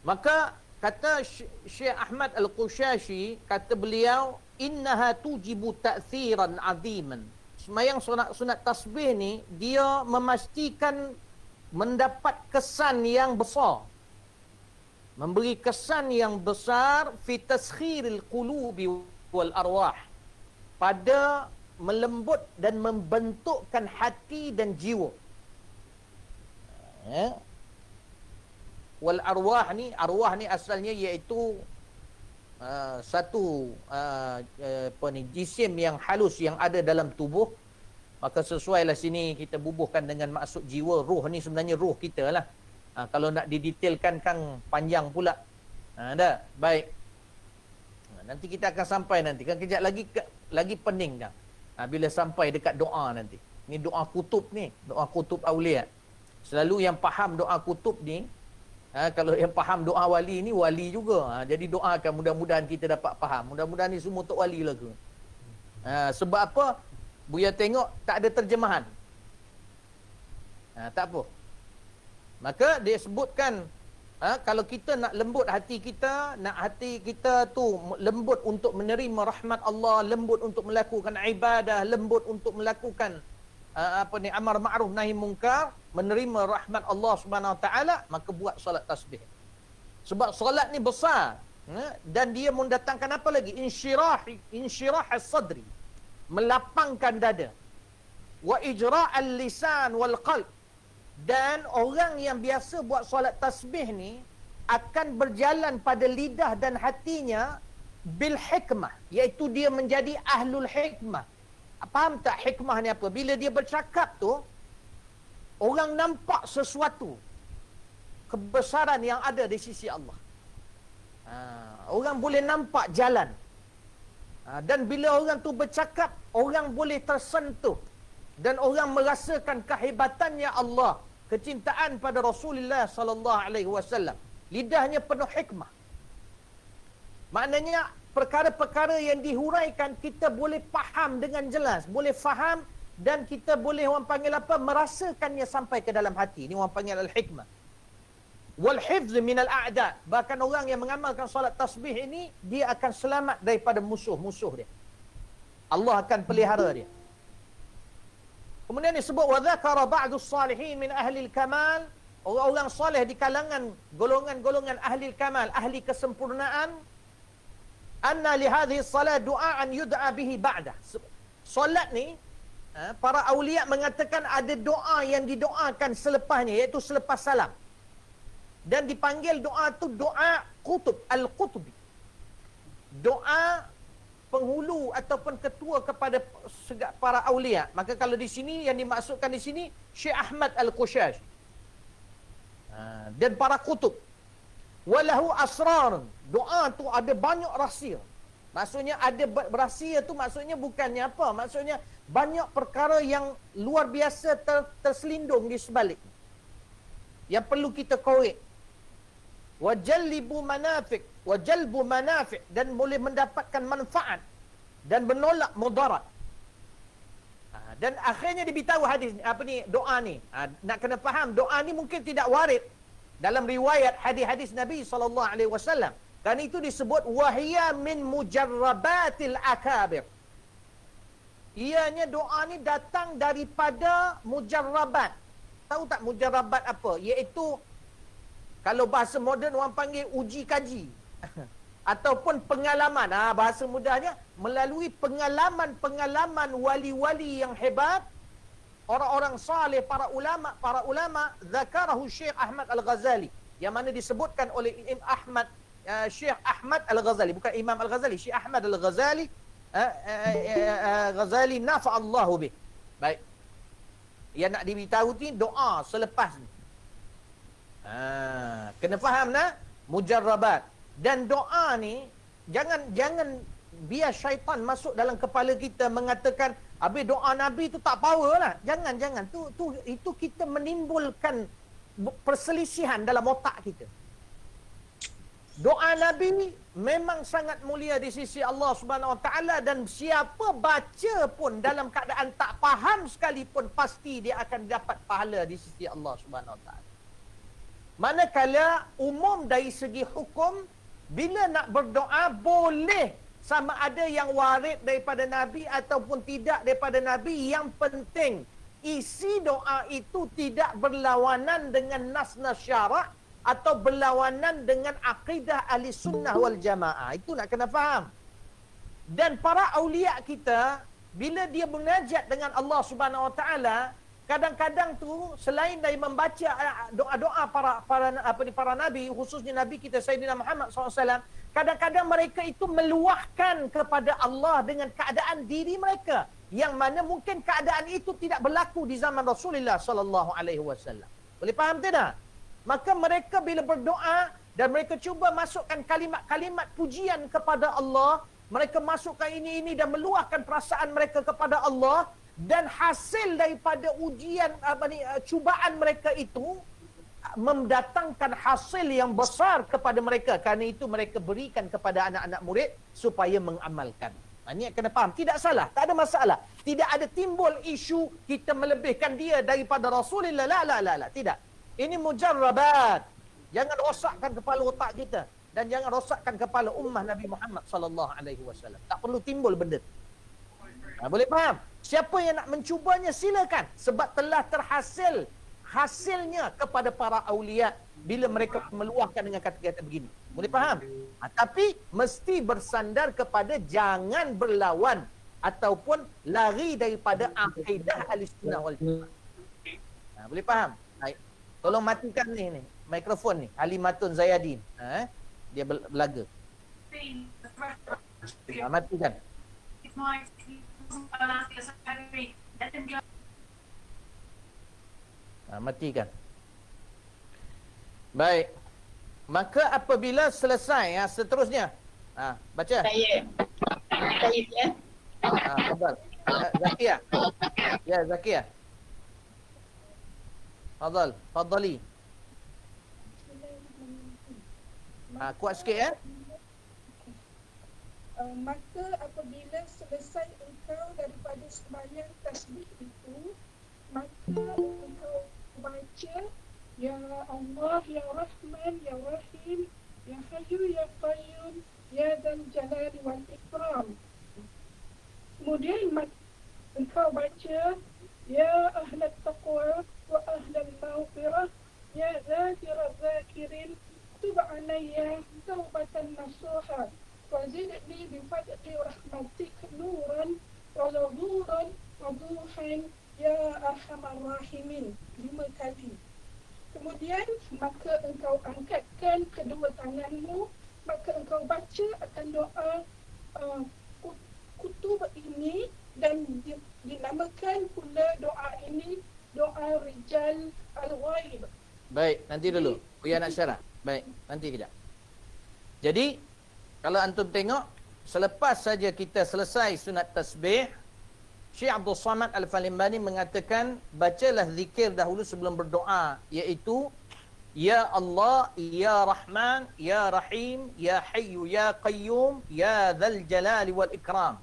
Maka kata Syekh Ahmad Al-Qushashi, kata beliau, innaha tujibu ta'thiran aziman. Semayang sunat tasbih ni, dia memastikan mendapat kesan yang besar, memberi kesan yang besar fi taskhiril qulubi wal arwah, pada melembut dan membentukkan hati dan jiwa. Wal arwah ni asalnya iaitu satu jisim yang halus yang ada dalam tubuh. Maka sesuailah sini kita bubuhkan dengan maksud jiwa. Ruh ni sebenarnya ruh kita lah. Kalau nak didetailkan kan panjang pula. Dah, baik. Nanti kita akan sampai nanti. Kan kejap lagi pening dah. Bila sampai dekat doa nanti. Ni doa kutub ni. Doa kutub awliya. Selalu yang faham doa kutub ni, kalau yang faham doa wali ni, wali juga. Jadi doakan mudah-mudahan kita dapat faham. Mudah-mudahan ni semua untuk wali lah ke. Sebab apa? Buya tengok tak ada terjemahan. Tak apa. Maka dia sebutkan, kalau kita nak lembut hati kita, nak hati kita tu lembut untuk menerima rahmat Allah, lembut untuk melakukan ibadah, lembut untuk melakukan amar ma'ruf nahi munkar, menerima rahmat Allah Subhanahu Wa Taala, maka buat solat tasbih. Sebab solat ni besar, dan dia mendatangkan apa lagi? Insyirah as-sadri, melapangkan dada. Wa ijra'al lisan wal qalb. Dan orang yang biasa buat solat tasbih ni akan berjalan pada lidah dan hatinya bil hikmah, iaitu dia menjadi ahlul hikmah. Faham tak hikmah ni apa? Bila dia bercakap tu, orang nampak sesuatu kebesaran yang ada di sisi Allah. Orang boleh nampak jalan. Dan bila orang tu bercakap, orang boleh tersentuh. Dan orang merasakan kehebatannya Allah, kecintaan pada Rasulullah sallallahu alaihi wasallam. Lidahnya penuh hikmah. Maknanya perkara-perkara yang dihuraikan kita boleh faham dengan jelas, boleh faham, dan kita boleh, orang panggil apa, merasakannya sampai ke dalam hati. Ini orang panggil al-hikmah. Wal hifz min al-a'da. Bahkan orang yang mengamalkan solat tasbih ini, dia akan selamat daripada musuh-musuh dia. Allah akan pelihara dia. Kemudian disebut wa dzakara ba'du salihin min ahli al-kamal, orang-orang soleh di kalangan golongan-golongan ahli al-kamal, ahli kesempurnaan, anna li hadhihi salat du'aan yud'a bihi ba'da. Solat ni, para awliya mengatakan ada doa yang didoakan selepasnya, iaitu selepas salam. Dan dipanggil doa tu doa qutub, al-qutubi. Doa penghulu ataupun ketua kepada para awliya. Maka kalau di sini, yang dimaksudkan di sini Syekh Ahmad Al-Qushashi dan para kutub. Walahu asrar. Doa tu ada banyak rahsia. Maksudnya ada rahsia tu, maksudnya bukannya apa, maksudnya banyak perkara yang luar biasa terselindung di sebalik, yang perlu kita korek. Wajallibu manafiq, dan boleh mendapatkan manfaat dan menolak mudarat. Dan akhirnya diberitahu hadis doa ni. Nak kena faham, doa ni mungkin tidak warid dalam riwayat hadis-hadis Nabi SAW. Kan itu disebut wahiyya min mujarrabatil akabir. Ianya doa ni datang daripada mujarrabat, tahu tak mujarrabat apa? Iaitu kalau bahasa moden orang panggil uji kaji. Ataupun pengalaman. Bahasa mudahnya, melalui pengalaman-pengalaman wali-wali yang hebat, orang-orang saleh, para ulama, zakarahu Syekh Ahmad Al-Ghazali, yang mana disebutkan oleh Imam Ahmad, Syekh Ahmad Al-Ghazali, bukan Imam Al-Ghazali, Syekh Ahmad Al-Ghazali, Ghazali nafa'allahu bih. Baik. Yang nak diberitahu ni doa selepas ni. Kena faham nak? Mujarrabat. Dan doa ni jangan biar syaitan masuk dalam kepala kita mengatakan habis doa Nabi tu tak power lah. Jangan. Itu kita menimbulkan perselisihan dalam otak kita. Doa Nabi ni memang sangat mulia di sisi Allah Subhanahu Wa Taala, dan siapa baca pun dalam keadaan tak faham sekalipun pasti dia akan dapat pahala di sisi Allah Subhanahu Wa Taala. Manakala umum dari segi hukum, bila nak berdoa boleh sama ada yang warid daripada Nabi ataupun tidak daripada Nabi. Yang penting isi doa itu tidak berlawanan dengan nas-nas syarak atau berlawanan dengan akidah ahli sunnah wal jamaah. Itu nak kena faham. Dan para awliya kita, bila dia munajat dengan Allah Subhanahu Wa Taala, kadang-kadang tu selain dari membaca doa-doa para nabi, khususnya nabi kita Sayyidina Muhammad SAW, kadang-kadang mereka itu meluahkan kepada Allah dengan keadaan diri mereka, yang mana mungkin keadaan itu tidak berlaku di zaman Rasulullah sallallahu alaihi wasallam. Boleh faham tidak? Maka mereka bila berdoa dan mereka cuba masukkan kalimat-kalimat pujian kepada Allah, mereka masukkan ini dan meluahkan perasaan mereka kepada Allah, dan hasil daripada ujian cubaan mereka itu mendatangkan hasil yang besar kepada mereka. Kerana itu mereka berikan kepada anak-anak murid supaya mengamalkan. Ini kena faham. Tidak salah, tak ada masalah. Tidak ada timbul isu kita melebihkan dia daripada Rasulullah. La. Tidak. Ini mujarrabat. Jangan rosakkan kepala otak kita, dan jangan rosakkan kepala ummah Nabi Muhammad sallallahu alaihi wasallam. Tak perlu timbul benda. Boleh faham? Siapa yang nak mencubanya silakan, sebab telah terhasil hasilnya kepada para awliya bila mereka meluahkan dengan kata-kata begini. Boleh faham? Tapi mesti bersandar kepada jangan berlawan ataupun lari daripada akidah Ahlussunnah wal Jamaah. Boleh faham? Baik. Tolong matikan ni mikrofon ni. Halimatun Zayadin. Dia belaga. Matikan. Matikan. Baik. Maka apabila selesai, seterusnya. Baca. Saya ya. Fadal. Zakia. Ya, Zakia. Fadali. Kuat sikit ya. Maka apabila selesai engkau daripada sembahyang tasbih itu, maka engkau baca Ya Allah, Ya Rahman, Ya Rahim, Ya Hayyu, Ya Qayyum, Ya Dzal Jalali wal Ikram. Kemudian engkau baca Ya Ahlat Taqwa wa Ahlal Maghfirah, Ya Zakirat Zakirin, Tub Alayya Taubatan Nasuha, Wazidni bifadli rahmatik nuran wa zuhuran wa duhan ya arhamar rahimin. 5 kali. Kemudian maka engkau angkatkan kedua tanganmu, maka engkau baca akan doa kutub ini, dan dinamakan pula doa ini doa Rijal Al-Ghaib. Baik, nanti dulu. Uya nak syarah. Baik, nanti kejap. Jadi kalau antum tengok, selepas saja kita selesai sunat tasbih, Syekh Abdul Samad Al-Falimbani mengatakan, bacalah zikir dahulu sebelum berdoa, iaitu Ya Allah, Ya Rahman, Ya Rahim, Ya Hayyu, Ya Qayyum, Ya Dzal Jalali wal Ikram.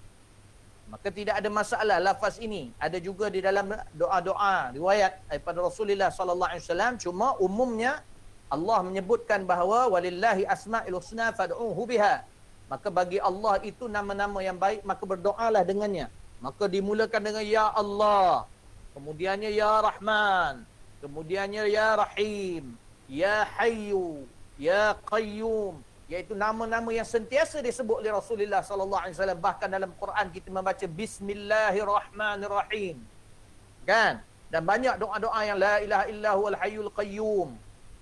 Maka tidak ada masalah lafaz ini. Ada juga di dalam doa-doa riwayat daripada Rasulullah sallallahu alaihi wasallam, cuma umumnya Allah menyebutkan bahawa walillahi asma'ul husna fad'uhu biha. Maka bagi Allah itu nama-nama yang baik, maka berdoalah dengannya. Maka dimulakan dengan Ya Allah, kemudiannya Ya Rahman, Kemudiannya Ya Rahim, Ya Hayyu, Ya Qayyum, iaitu nama-nama yang sentiasa disebut oleh Rasulullah sallallahu alaihi wasallam. Bahkan dalam Quran kita membaca Bismillahirrahmanirrahim. Kan? Dan banyak doa-doa yang la ilaha illahu al-hayyul qayyum.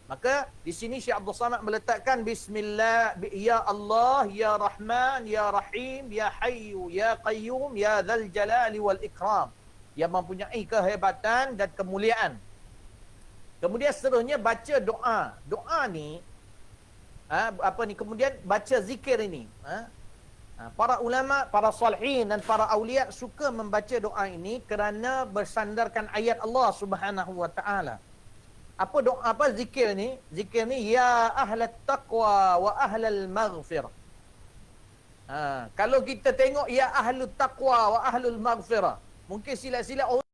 Maka di sini Syekh Abdul Samad meletakkan Bismillah, Ya Allah, Ya Rahman, Ya Rahim, Ya Hayyu, Ya Qayyum, Ya Dzal Jalali wal Ikram, yang mempunyai kehebatan dan kemuliaan. Kemudian seterusnya baca doa. Doa ni kemudian baca zikir ini. Para ulama, para salihin dan para awliya suka membaca doa ini kerana bersandarkan ayat Allah Subhanahu wa taala. Apa doa, apa zikir ni? Zikir ni ya ahlat taqwa wa ahlal maghfirah. Kalau kita tengok ya ahlut taqwa wa ahlul maghfirah, mungkin sila-sila orang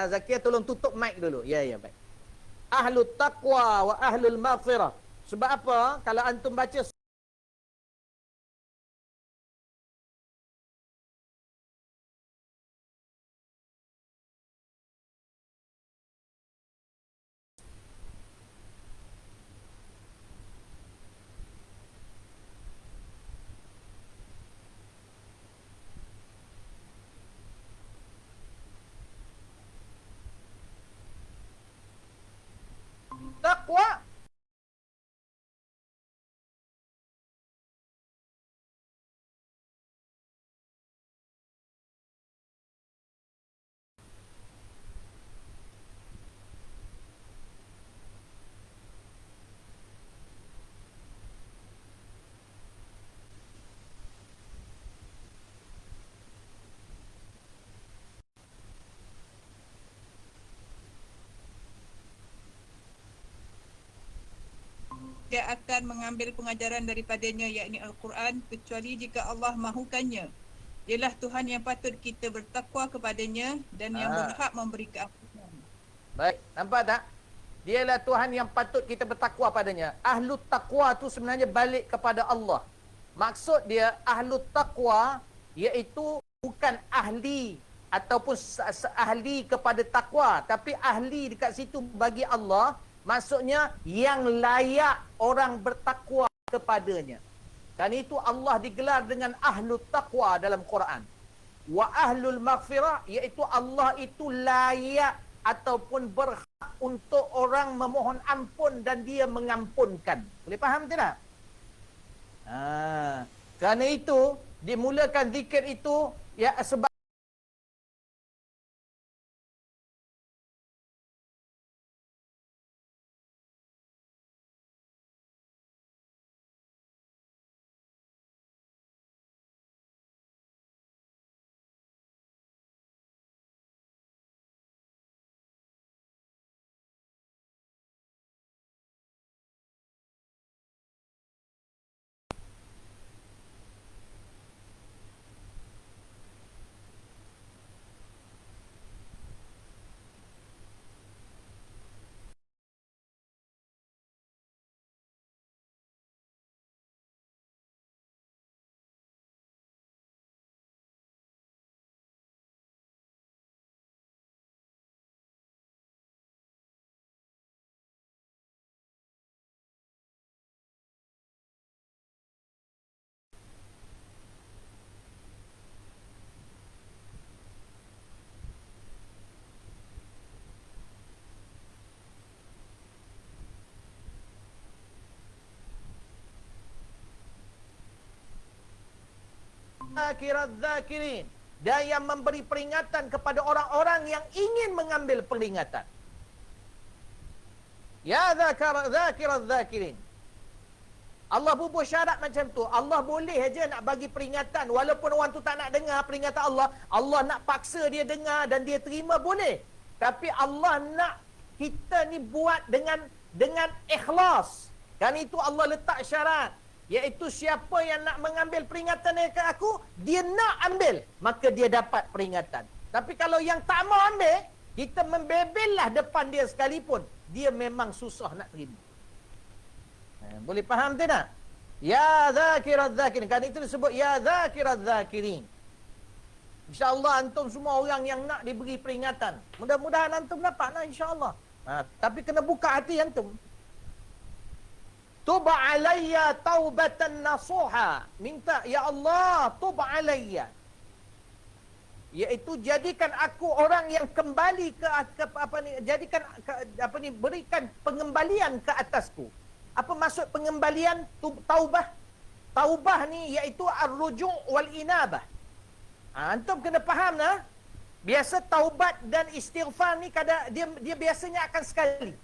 Zakia tolong tutup mic dulu. Ya, baik. Ahlut taqwa wa ahlul maghfirah. Sebab apa? Kalau antum baca taqwa, dia akan mengambil pengajaran daripadanya, yakni Al-Quran, kecuali jika Allah mahukannya. Dialah Tuhan yang patut kita bertakwa kepadanya dan yang berhak memberi keampunan. baik, nampak tak? Dialah Tuhan yang patut kita bertakwa padanya. Ahlut taqwa tu sebenarnya balik kepada Allah. Maksud dia ahlut taqwa iaitu bukan ahli ataupun ahli kepada takwa, tapi ahli dekat situ bagi Allah, maksudnya yang layak orang bertakwa kepadanya. Dan itu Allah digelar dengan ahlut taqwa dalam Quran. Wa ahlul maghfirah, iaitu Allah itu layak ataupun berhak untuk orang memohon ampun dan dia mengampunkan. Boleh faham tidak? Kerana itu dimulakan zikir itu ya sebab zakirin, dan yang memberi peringatan kepada orang-orang yang ingin mengambil peringatan. Ya zakirin. Allah bubuh syarat macam tu. Allah boleh aja nak bagi peringatan walaupun orang tu tak nak dengar peringatan Allah. Allah nak paksa dia dengar dan dia terima, boleh. Tapi Allah nak kita ni buat dengan ikhlas. Kan itu Allah letak syarat, iaitu siapa yang nak mengambil peringatan dekat aku, dia nak ambil, maka dia dapat peringatan. Tapi kalau yang tak mau ambil, kita membebellah depan dia sekalipun, dia memang susah nak terima. Boleh faham tak? Ya zakirat zakirin. Kan itu disebut ya zakirat zakirin. InsyaAllah antum semua orang yang nak diberi peringatan. Mudah-mudahan antum dapat lah, insyaAllah. Tapi kena buka hati antum. Tub alayya taubatan nasuha. Minta, ya Allah, tub alayya. Iaitu jadikan aku orang yang kembali ke apa ni, jadikan apa ni, berikan pengembalian ke atasku. Apa maksud pengembalian? Taubah. Taubah ni iaitu ar-ruju' wal inabah. Antum kena faham lah. Biasa taubat dan istighfar ni kadang dia biasanya akan sekali.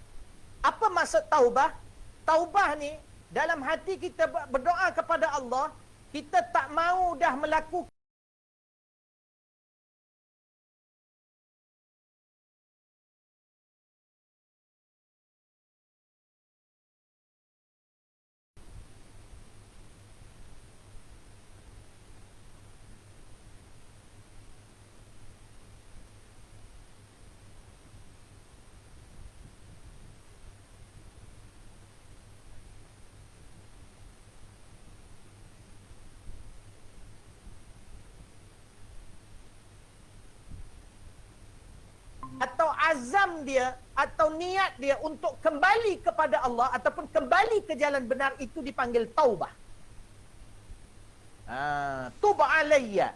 Apa maksud taubah? Taubah ni dalam hati kita berdoa kepada Allah, kita tak mau dah melakukan atau azam dia atau niat dia untuk kembali kepada Allah ataupun kembali ke jalan benar, itu dipanggil taubah. Tub alayya.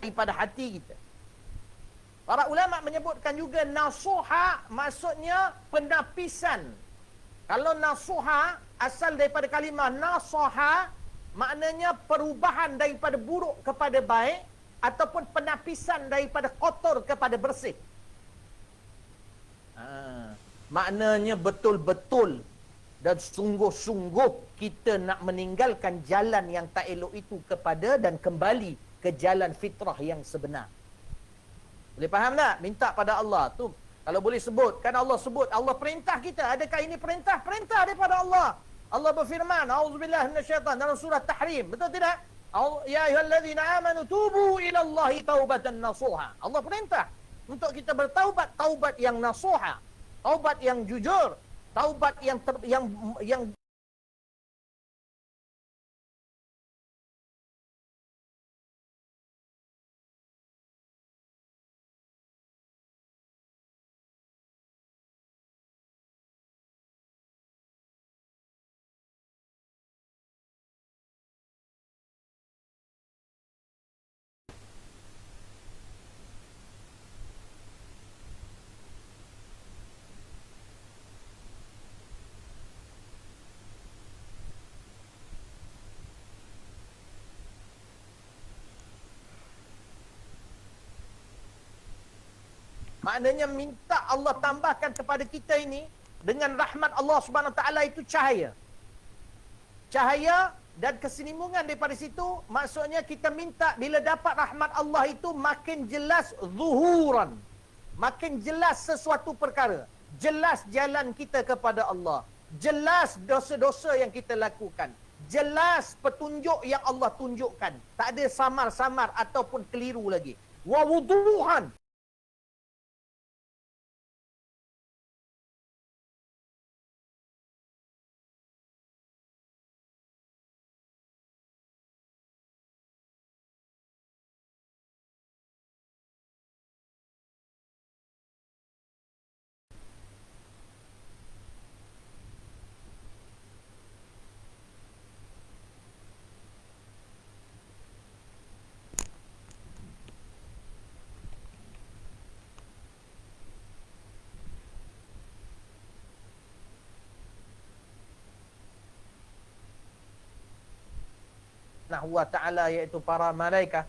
Pada hati kita. Para ulama menyebutkan juga nasuha maksudnya penapisan. Kalau nasuha asal daripada kalimah nasaha, maknanya perubahan daripada buruk kepada baik ataupun penapisan daripada kotor kepada bersih. Maknanya betul-betul dan sungguh-sungguh kita nak meninggalkan jalan yang tak elok itu kepada dan kembali ke jalan fitrah yang sebenar. Boleh faham tak? Minta pada Allah tu. Kalau boleh sebut, kan Allah sebut, Allah perintah kita. Adakah ini perintah? Perintah daripada Allah. Allah berfirman, a'udzubillahi minasyaitan, dalam surah Tahrim. Betul tidak? Ya ayyuhallazina amanu tubu ilallahi taubatan nasuha. Allah perintah untuk kita bertaubat, taubat yang nasuha, taubat yang jujur, taubat yang maknanya minta Allah tambahkan kepada kita ini dengan rahmat Allah Subhanahu Wa Taala itu cahaya. Cahaya dan kesinimungan daripada situ, maksudnya kita minta bila dapat rahmat Allah itu makin jelas zuhuran. Makin jelas sesuatu perkara. Jelas jalan kita kepada Allah. Jelas dosa-dosa yang kita lakukan. Jelas petunjuk yang Allah tunjukkan. Tak ada samar-samar ataupun keliru lagi. Wa wuduhan. Subhanahu wa ta'ala, iaitu para malaikat.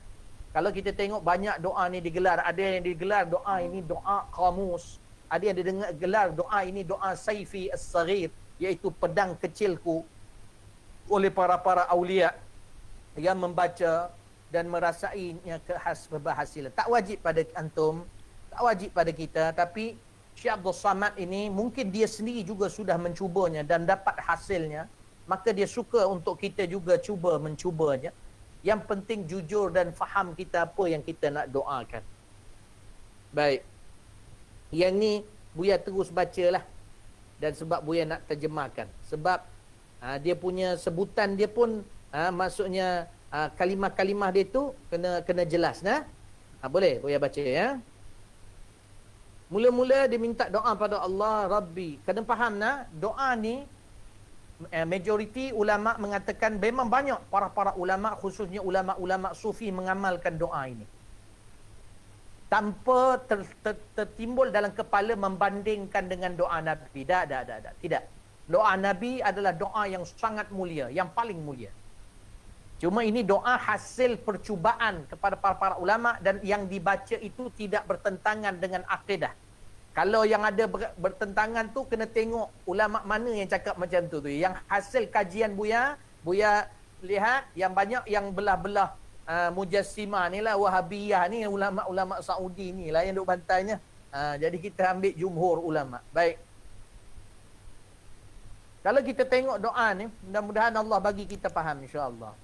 Kalau kita tengok banyak doa ni digelar, ada yang digelar doa ini doa qamus, ada yang digelar doa ini doa saifi as-saghir, iaitu pedang kecilku, oleh para aulia yang membaca dan merasainya keberhasilan. Tak wajib pada antum, tak wajib pada kita, tapi Syekh Abdul Samad ini mungkin dia sendiri juga sudah mencubanya dan dapat hasilnya, maka dia suka untuk kita juga cuba mencubanya. Yang penting jujur dan faham kita apa yang kita nak doakan. Baik. Yang ni Buya terus bacalah. Dan sebab Buya nak terjemahkan. Sebab dia punya sebutan dia pun maksudnya kalimah-kalimah dia tu kena jelas nah. Boleh Buya baca ya. Mula-mula dia minta doa pada Allah, Rabbi. Kena faham nah, doa ni majoriti ulama mengatakan memang banyak para ulama, khususnya ulama-ulama sufi mengamalkan doa ini. Tanpa tertimbul dalam kepala membandingkan dengan doa Nabi. Tidak. Doa Nabi adalah doa yang sangat mulia, yang paling mulia. Cuma ini doa hasil percubaan kepada para ulama, dan yang dibaca itu tidak bertentangan dengan akidah. Kalau yang ada bertentangan tu, kena tengok ulama mana yang cakap macam tu. Yang hasil kajian Buya lihat yang banyak yang belah-belah Mujassimah ni lah, Wahabiyah ni, ulama-ulama Saudi ni lah yang duk bantainya. Jadi kita ambil jumhur ulama. Baik. Kalau kita tengok doa ni, mudah-mudahan Allah bagi kita faham insya-Allah.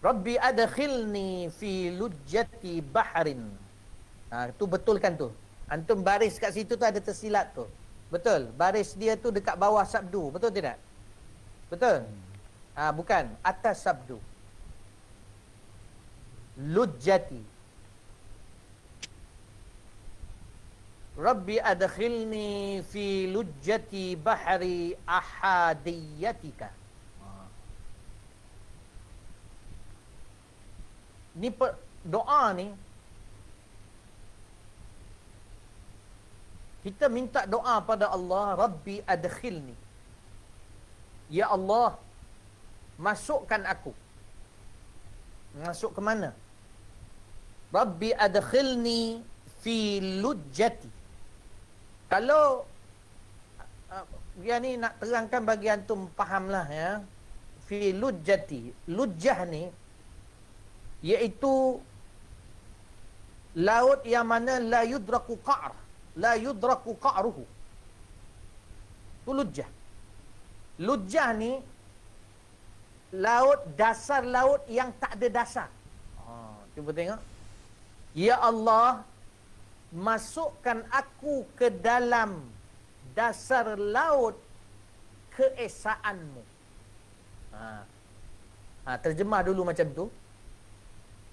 Rabbi adkhilni fi lujjati bahrin. Tu betulkan tu. Antum baris kat situ tu ada tersilap tu. Betul. Baris dia tu dekat bawah sabdu. Betul tidak? Betul? Bukan. Atas sabdu. Lujjati. Rabbi adkhilni fi lujjati bahri ahadiyatika. Ni doa ni, kita minta doa pada Allah, Rabbi adkhilni. Ya Allah, masukkan aku. Masuk ke mana? Rabbi adkhilni fi lujjati. Kalau dia ni nak terangkan bagi antum fahamlah ya. Fi lujjati. Lujjah ni iaitu laut yang mana la yudraku qa'r. La yudraku qa'ruhu. Itu lujjah. Lujjah ni laut, dasar laut yang tak ada dasar. Cuba tengok. Ya Allah, masukkan aku ke dalam dasar laut keesaanmu. Terjemah dulu macam tu.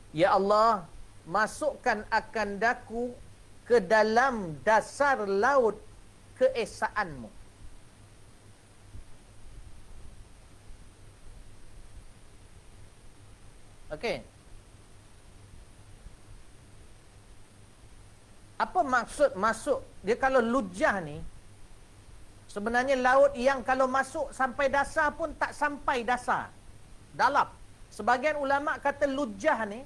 Ya Allah, masukkan akan daku ke dalam dasar laut keesaanmu. Okey. Apa maksud masuk? Dia kalau lujjah ni, sebenarnya laut yang kalau masuk sampai dasar pun tak sampai dasar. Dalam. Sebagian ulama kata lujjah ni,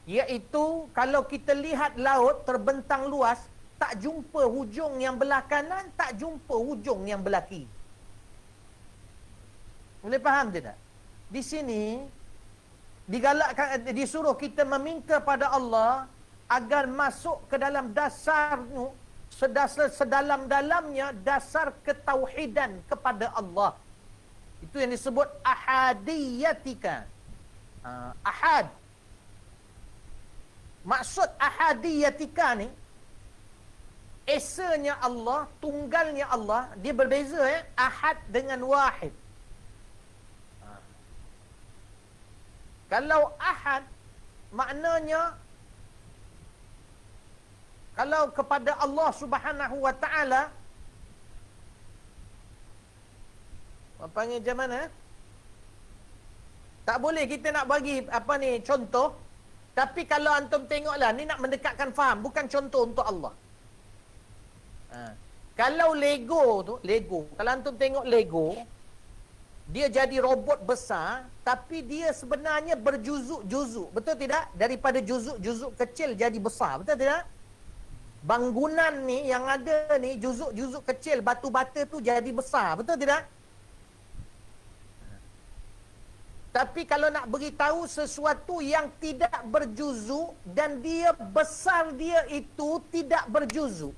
iaitu kalau kita lihat laut terbentang luas, tak jumpa hujung yang belah kanan, tak jumpa hujung yang belah kiri. Boleh faham tidak? Di sini digalakkan, disuruh kita meminta pada Allah agar masuk ke dalam dasarmu, sedalam-dalamnya dasar ketauhidan kepada Allah. Itu yang disebut ahadiyatika. Ahad. Maksud ahadiyatika ni, esanya Allah, tunggalnya Allah, dia berbeza ya, ahad dengan wahid. Kalau ahad, maknanya kalau kepada Allah Subhanahu wa ta'ala, apa panggil macam mana? Tak boleh kita nak bagi apa ni contoh. Tapi kalau antum tengoklah, ni nak mendekatkan faham, bukan contoh untuk Allah. Kalau Lego tu, Lego, kalau antum tengok Lego, dia jadi robot besar, tapi dia sebenarnya berjuzuk-juzuk. Betul tidak? Daripada juzuk-juzuk kecil jadi besar. Betul tidak? Bangunan ni yang ada ni, juzuk-juzuk kecil, batu bata tu jadi besar. Betul tidak? Tapi kalau nak beritahu sesuatu yang tidak berjuzuk dan dia besar dia itu tidak berjuzuk.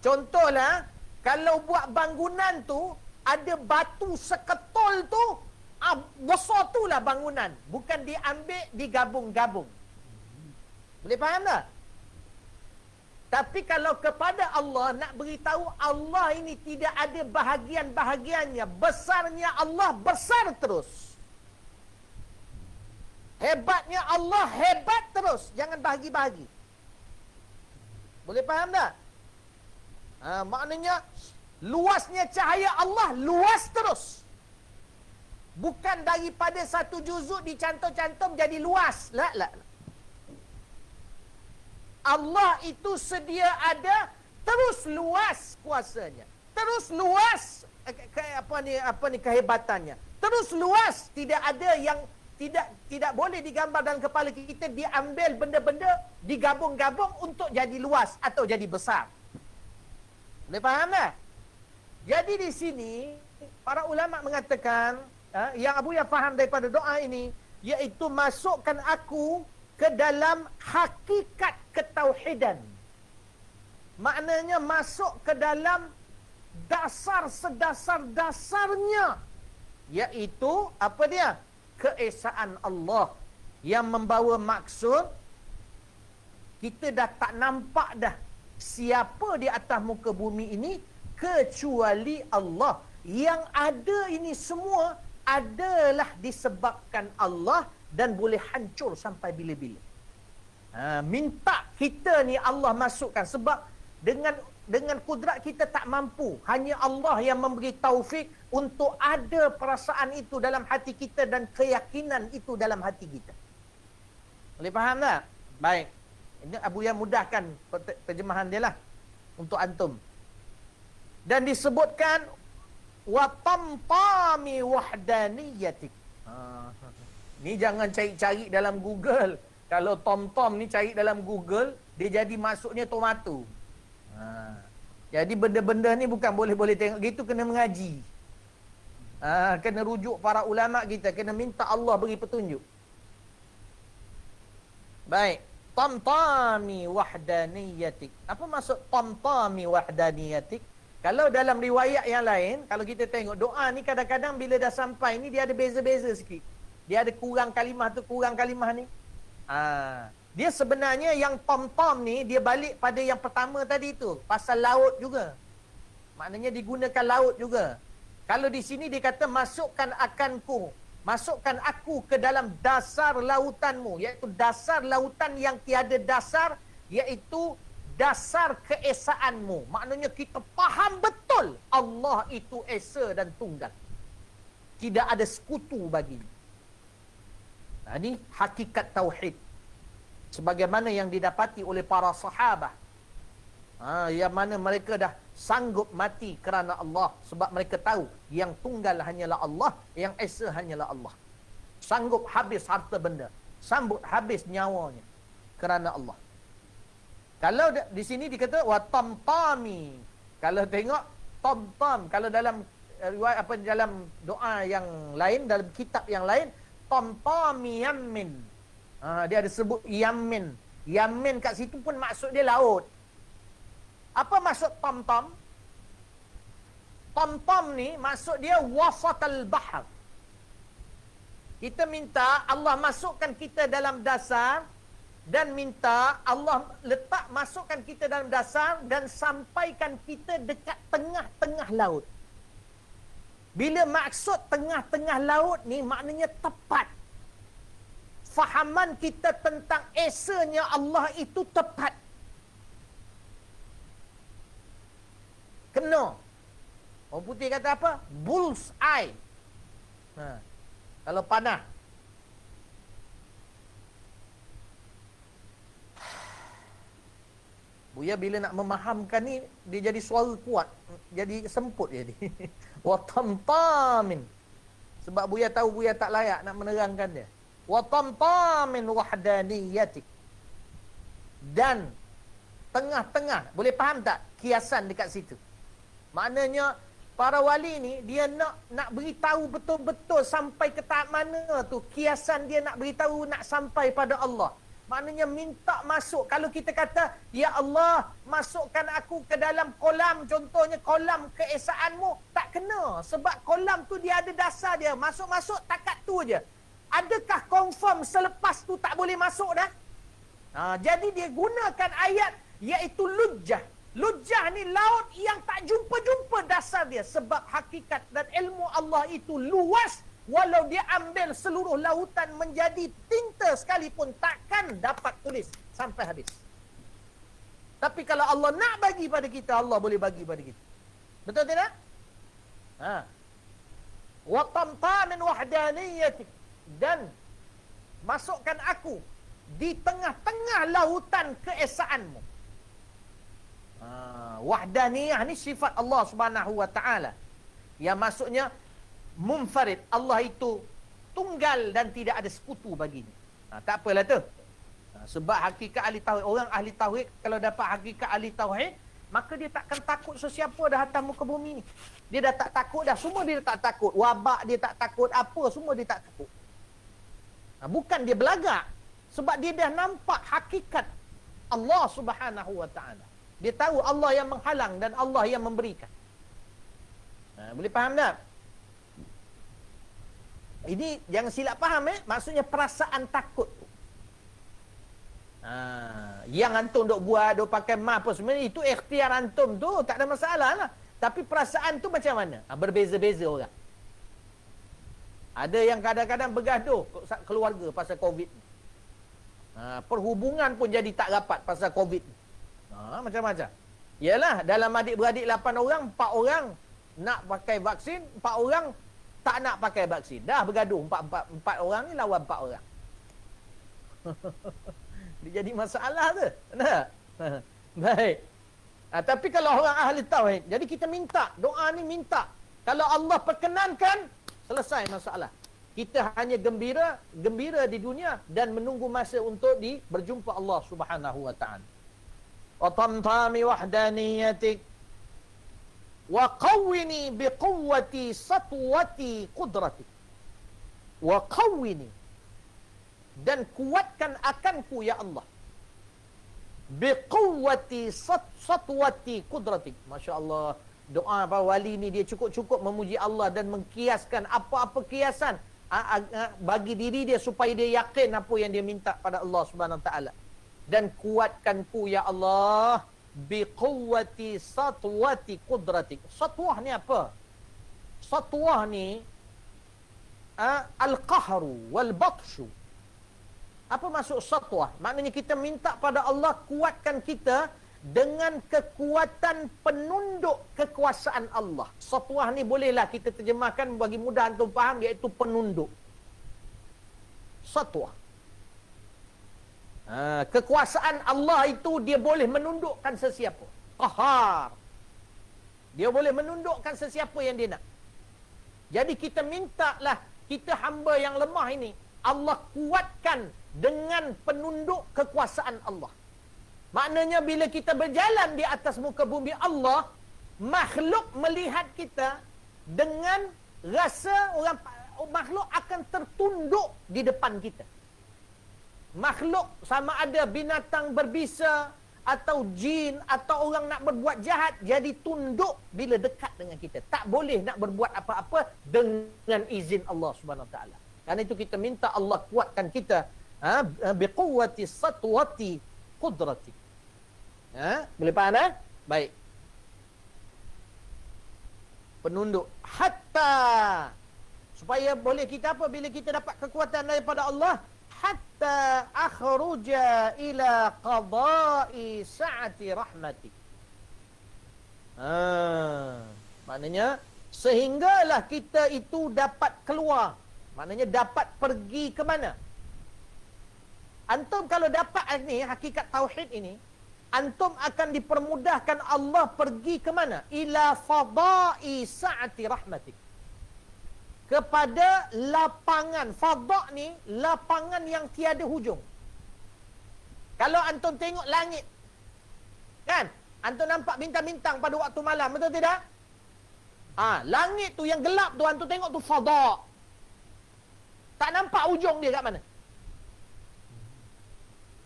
Contohlah, kalau buat bangunan tu, ada batu seketol tu, besar tu lah bangunan. Bukan diambil, digabung-gabung. Boleh faham tak? Tapi kalau kepada Allah, nak beritahu Allah ini tidak ada bahagian-bahagiannya. Besarnya Allah besar terus. Hebatnya Allah hebat terus. Jangan bahagi-bahagi. Boleh faham tak? Maknanya, luasnya cahaya Allah luas terus. Bukan daripada satu juzuk dicantum-cantum jadi luas. La. Allah itu sedia ada, terus luas kuasanya, terus luas kehebatannya, terus luas. Tidak ada yang tidak boleh digambar dalam kepala kita, diambil benda-benda digabung-gabung untuk jadi luas atau jadi besar. Boleh faham tak? Jadi di sini para ulama mengatakan, yang Abu Ya faham daripada doa ini, iaitu masukkan aku ke dalam hakikat ketauhidan. Maknanya masuk ke dalam dasar sedasar-dasarnya, iaitu apa dia? Keesaan Allah, yang membawa maksud kita dah tak nampak dah siapa di atas muka bumi ini kecuali Allah. Yang ada ini semua adalah disebabkan Allah dan boleh hancur sampai bila-bila. Minta kita ni Allah masukkan, sebab dengan kudrat kita tak mampu. Hanya Allah yang memberi taufik untuk ada perasaan itu dalam hati kita dan keyakinan itu dalam hati kita. Boleh faham tak? Baik. Ini Abu yang mudahkan terjemahan dia lah untuk antum. Dan disebutkan wa tamtami wahdaniyatik. Ni jangan cari-cari dalam Google. Kalau tom-tom ni cari dalam Google, dia jadi masuknya tomato. Jadi benda-benda ni bukan boleh-boleh tengok gitu, kena mengaji. Kena rujuk para ulama kita, kena minta Allah beri petunjuk. Baik. Tamtami wahdaniyatik. Apa maksud tamtami wahdaniyatik? Kalau dalam riwayat yang lain, kalau kita tengok doa ni kadang-kadang bila dah sampai ni dia ada beza-beza sikit. Dia ada kurang kalimah tu, kurang kalimah ni. Dia sebenarnya yang tom-tom ni, dia balik pada yang pertama tadi tu. Pasal laut juga. Maknanya digunakan laut juga. Kalau di sini dia kata, masukkan aku ke dalam dasar lautanmu. Iaitu dasar lautan yang tiada dasar. Iaitu dasar keesaanmu. Maknanya kita faham betul Allah itu esa dan tunggal. Tidak ada sekutu baginya. Ini hakikat tauhid. Sebagaimana yang didapati oleh para sahabat. Yang mana mereka dah sanggup mati kerana Allah. Sebab mereka tahu yang tunggal hanyalah Allah, yang esa hanyalah Allah. Sanggup habis harta benda, sanggup habis nyawanya kerana Allah. Kalau di sini dikata wa tamtami. Kalau tengok tam-tam, kalau dalam riwayat dalam doa yang lain, dalam kitab yang lain, tamtami yamin. Dia ada sebut yamin. Yamin kat situ pun maksud dia laut. Apa maksud tam-tam? Tam-tam ni maksud dia wasatal bahr. Kita minta Allah masukkan kita dalam dasar, dan minta Allah masukkan kita dalam dasar dan sampaikan kita dekat tengah-tengah laut. Bila maksud tengah-tengah laut ni maknanya tepat. Fahaman kita tentang esanya Allah itu tepat. Kena. Orang putih kata apa? Bull's eye. Kalau panah. Buya bila nak memahamkan ni, dia jadi suara kuat. Jadi semput jadi. Wa tamtamin. Sebab Buya tahu Buya tak layak nak menerangkan dia. Wa tamtamin wahdaniyatik. Dan tengah-tengah, boleh faham tak kiasan dekat situ? Maknanya para wali ni dia nak beritahu betul-betul sampai ke tahap mana tu. Kiasan dia nak beritahu nak sampai pada Allah. Maknanya minta masuk. Kalau kita kata, ya Allah, masukkan aku ke dalam kolam, contohnya kolam keesaanmu, tak kena. Sebab kolam tu dia ada dasar dia. Masuk-masuk takat tu je. Adakah confirm selepas tu tak boleh masuk dah? Jadi dia gunakan ayat iaitu lujjah. Lujjah ni laut yang tak jumpa-jumpa dasar dia. Sebab hakikat dan ilmu Allah itu luas. Walau dia ambil seluruh lautan menjadi tinta sekalipun, takkan dapat tulis sampai habis. Tapi kalau Allah nak bagi pada kita, Allah boleh bagi pada kita. Betul tidak? Wa tamtamin wahdaniyatik. Dan masukkan aku di tengah-tengah lautan keesaanmu. Wahdaniyah ni sifat Allah Subhanahu wa taala. Yang maksudnya munfarid. Allah itu tunggal dan tidak ada sekutu baginya. Tak apalah tu. Sebab hakikat ahli tauhid, orang ahli tauhid kalau dapat hakikat ahli tauhid, maka dia takkan takut sesiapa dah atas muka bumi ni. Dia dah tak takut dah, semua dia tak takut. Wabak dia tak takut, apa semua dia tak takut. Bukan dia belagak. Sebab dia dah nampak hakikat Allah Subhanahu wa taala. Dia tahu Allah yang menghalang dan Allah yang memberikan. Boleh faham tak? Ini jangan silap faham maksudnya perasaan takut. Yang antum duk buat, duk pakai mask apa sebenarnya itu ikhtiar antum tu, tak ada masalah lah. Tapi perasaan tu macam mana? Berbeza-beza orang. Ada yang kadang-kadang bergaduh keluarga pasal Covid. Perhubungan pun jadi tak rapat pasal Covid. Macam-macam. Yalah, dalam adik-beradik 8 orang, 4 orang nak pakai vaksin, 4 orang tak nak pakai vaksin. Dah bergaduh 4 orang ni lawan 4 orang. Dia jadi masalah tu. Nah. Baik. Tapi kalau orang ahli tauhid, jadi kita minta, doa ni minta. Kalau Allah perkenankan, selesai masalah. Kita hanya gembira di dunia dan menunggu masa untuk berjumpa Allah Subhanahu wa taala. Wa tamtami wahdaniyatik wa qawwini biquwwati satwati qudratik. Wa qawwini, dan kuatkan akanku ya Allah, biquwwati satwati qudratik. Masya-Allah, doa para wali ni dia cukup-cukup memuji Allah dan mengkiaskan apa-apa kiasan bagi diri dia supaya dia yakin apa yang dia minta pada Allah Subhanahu wa taala. Dan kuatkanku ya Allah biquwwati satwati qudratik. Satwah ni apa? Satwah ni al-qahru wal batshu. Apa maksud satwah? Maknanya kita minta pada Allah kuatkan kita dengan kekuatan penunduk kekuasaan Allah. Satwah ni bolehlah kita terjemahkan bagi mudah antum faham, iaitu penunduk. Satwah. Kekuasaan Allah itu dia boleh menundukkan sesiapa. Qahar. Dia boleh menundukkan sesiapa yang dia nak. Jadi kita mintalah, kita hamba yang lemah ini, Allah kuatkan dengan penunduk kekuasaan Allah. Maknanya bila kita berjalan di atas muka bumi Allah, makhluk melihat kita dengan rasa makhluk akan tertunduk di depan kita. Makhluk sama ada binatang berbisa atau jin atau orang nak berbuat jahat, jadi tunduk bila dekat dengan kita. Tak boleh nak berbuat apa-apa dengan izin Allah Subhanahu Wa Taala. Karena itu kita minta Allah kuatkan kita biquwwati satwati qudratik. Boleh faham Baik. Penunduk hatta supaya boleh kita apa bila kita dapat kekuatan daripada Allah, hatta akhruja ila qada'i sa'ati rahmatik. Maknanya sehinggalah kita itu dapat keluar. Maknanya dapat pergi ke mana? Antum kalau dapat ni hakikat tauhid ini, antum akan dipermudahkan Allah pergi ke mana? Ila fada'i sa'ati rahmatik. Kepada lapangan. Fada' ni lapangan yang tiada hujung. Kalau antum tengok langit, kan? Antum nampak bintang-bintang pada waktu malam, betul tidak? Langit tu yang gelap tu antum tengok tu fada'. Tak nampak ujung dia kat mana.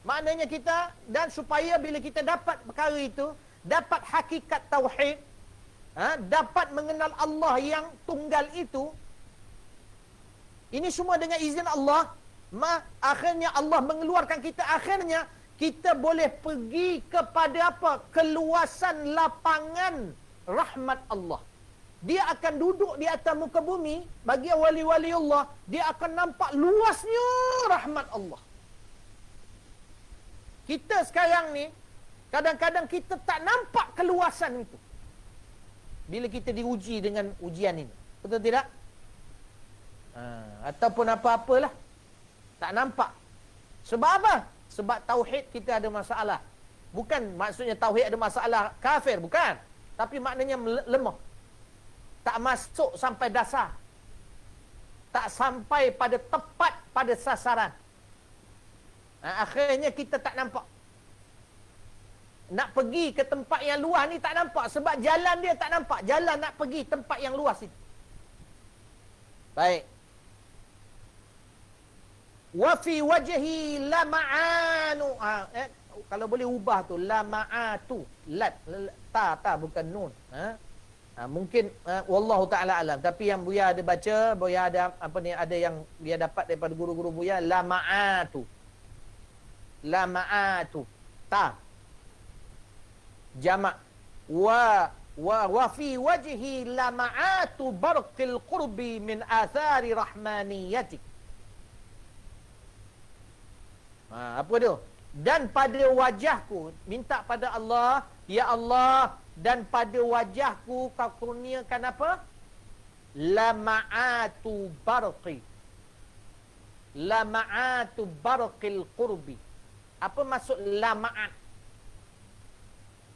Maknanya kita, dan supaya bila kita dapat perkara itu, dapat hakikat tauhid, dapat mengenal Allah yang tunggal itu, ini semua dengan izin Allah, akhirnya Allah mengeluarkan kita, akhirnya kita boleh pergi kepada apa? Keluasan lapangan rahmat Allah. Dia akan duduk di atas muka bumi, bagi wali-wali Allah, dia akan nampak luasnya rahmat Allah. Kita sekarang ni, kadang-kadang kita tak nampak keluasan itu. Bila kita diuji dengan ujian ini. Betul tidak? Ataupun apa-apalah. Tak nampak. Sebab apa? Sebab tauhid kita ada masalah. Bukan maksudnya tauhid ada masalah kafir, bukan. Tapi maknanya lemah. Tak masuk sampai dasar. Tak sampai pada tepat pada sasaran. Akhirnya kita tak nampak. Nak pergi ke tempat yang luas ni tak nampak. Sebab jalan dia tak nampak. Jalan nak pergi tempat yang luas itu. Baik. Wa fi wajhi lama'anu. Kalau boleh ubah tu. Lama'atu. Lat. Ta bukan nun. Mungkin wallahu ta'ala alam. Tapi yang Buya ada baca, Buya ada ada yang dia dapat daripada guru-guru Buya, lama'atu. Lama'atu. Ta. Jamak. Wa fi wajhi lama'atu barqil qurbi min athari rahmaniyatik. Apa tu? Dan pada wajahku, minta pada Allah, ya Allah, dan pada wajahku kau kurniakan apa? Lama'atu barqi. Lama'atu barqil qurbi. Apa maksud lama'at?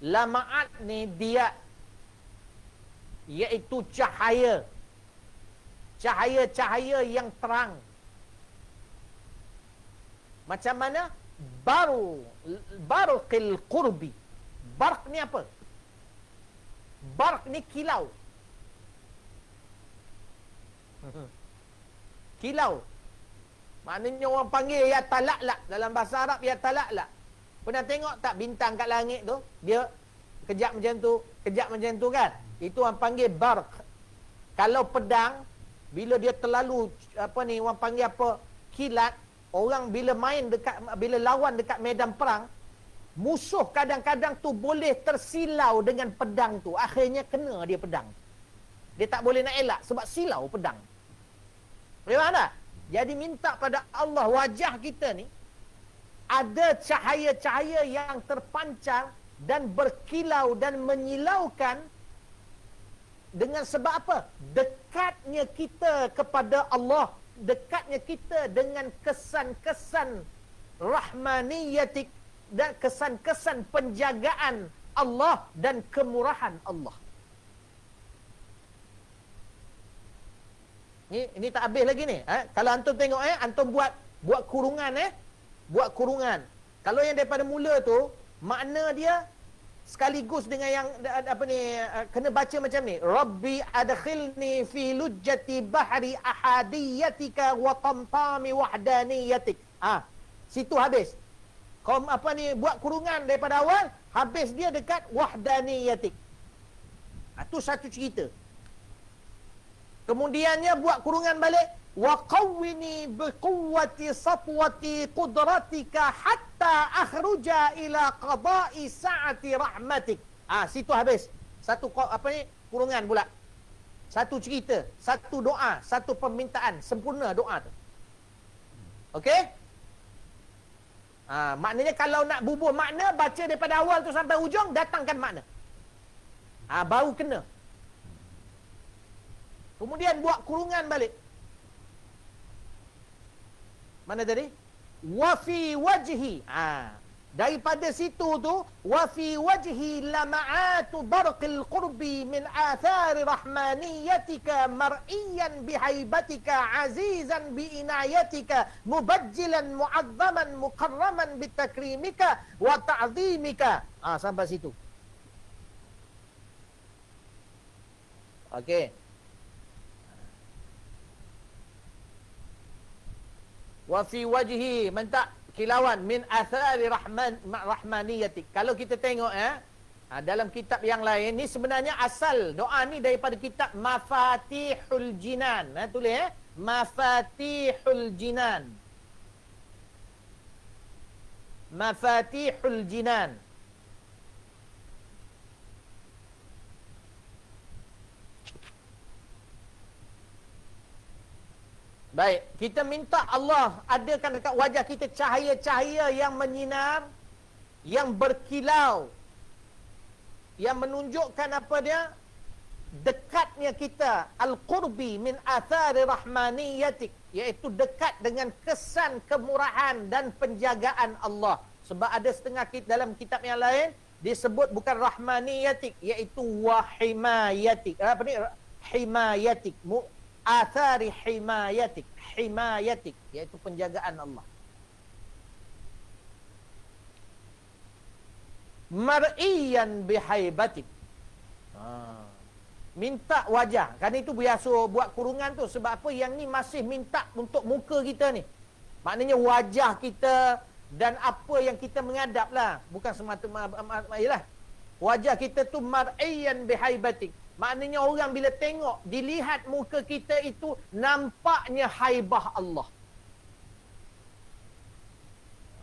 Lama'at ni dia iaitu cahaya. Cahaya-cahaya yang terang. Macam mana? Barqil qurbi. Barq ni apa? Barq ni kilau. Kilau. Maknanya orang panggil ya talak-lak. Dalam bahasa Arab ya talak-lak. Pernah tengok tak bintang kat langit tu? Dia kejap macam tu kan? Itu orang panggil barq. Kalau pedang, bila dia terlalu orang panggil apa? Kilat. Orang bila main bila lawan dekat medan perang, musuh kadang-kadang tu boleh tersilau dengan pedang tu. Akhirnya kena dia pedang. Dia tak boleh nak elak sebab silau pedang. Boleh faham tak? Jadi minta pada Allah, wajah kita ni ada cahaya-cahaya yang terpancar dan berkilau dan menyilaukan dengan sebab apa? Dekatnya kita kepada Allah, dekatnya kita dengan kesan-kesan rahmaniyatik dan kesan-kesan penjagaan Allah dan kemurahan Allah. Ini tak habis lagi ni. Kalau antum tengok antum buat kurungan buat kurungan. Kalau yang daripada mula tu makna dia sekaligus dengan yang kena baca macam ni. Rabbi adkhilni fi lujjati bahri ahadiyatika wa tamtami wahdaniyatik. Situ habis. Kau buat kurungan daripada awal, habis dia dekat wahdaniyatik. Itu satu cerita. Kemudiannya buat kurungan balik, wa qawwini bi quwwati satwati qudratika hatta akhruja ila qada'i sa'ati rahmatik. Situ habis. Satu kurungan pula. Satu cerita, satu doa, satu permintaan, sempurna doa tu. Okey? Maknanya kalau nak bubuh makna, baca daripada awal tu sampai hujung, datangkan makna. Baru kena. Kemudian buat kurungan balik. Mana tadi? Wa fi wajhi. Daripada situ tu, wa fi wajhi lama'atu barqil qurbi min athari rahmaniyatika mar'iyan bihaibatika azizan biinayatika mubajjilan mu'azzaman mukarraman bitakrimika wa ta'zimika. Sampai situ. Okey. Wa fi wajhi, minta kilauan min athari rahmaniyatik. Kalau kita tengok dalam kitab yang lain ni, sebenarnya asal doa ni daripada kitab Mafatihul Jinan. Tulis Mafatihul Jinan. Mafatihul Jinan. Baik, kita minta Allah adakan dekat wajah kita cahaya-cahaya yang menyinar, yang berkilau, yang menunjukkan apa dia? Dekatnya kita, al-qurbi min athari rahmaniyatik, iaitu dekat dengan kesan kemurahan dan penjagaan Allah. Sebab ada setengah dalam kitab yang lain disebut bukan rahmaniyatik, iaitu wahimayatik. Apa ni? Himayatik. Athari himayatik, iaitu penjagaan Allah. Mar'iyan bihaibatik. Minta wajah. Kan itu biasa buat kurungan tu. Sebab apa? Yang ni masih minta untuk muka kita ni. Maknanya wajah kita dan apa yang kita menghadap lah. Bukan semata-mata. Wajah kita tu mar'iyan bihaibatik. Maknanya orang bila tengok, dilihat muka kita itu, nampaknya haibah Allah.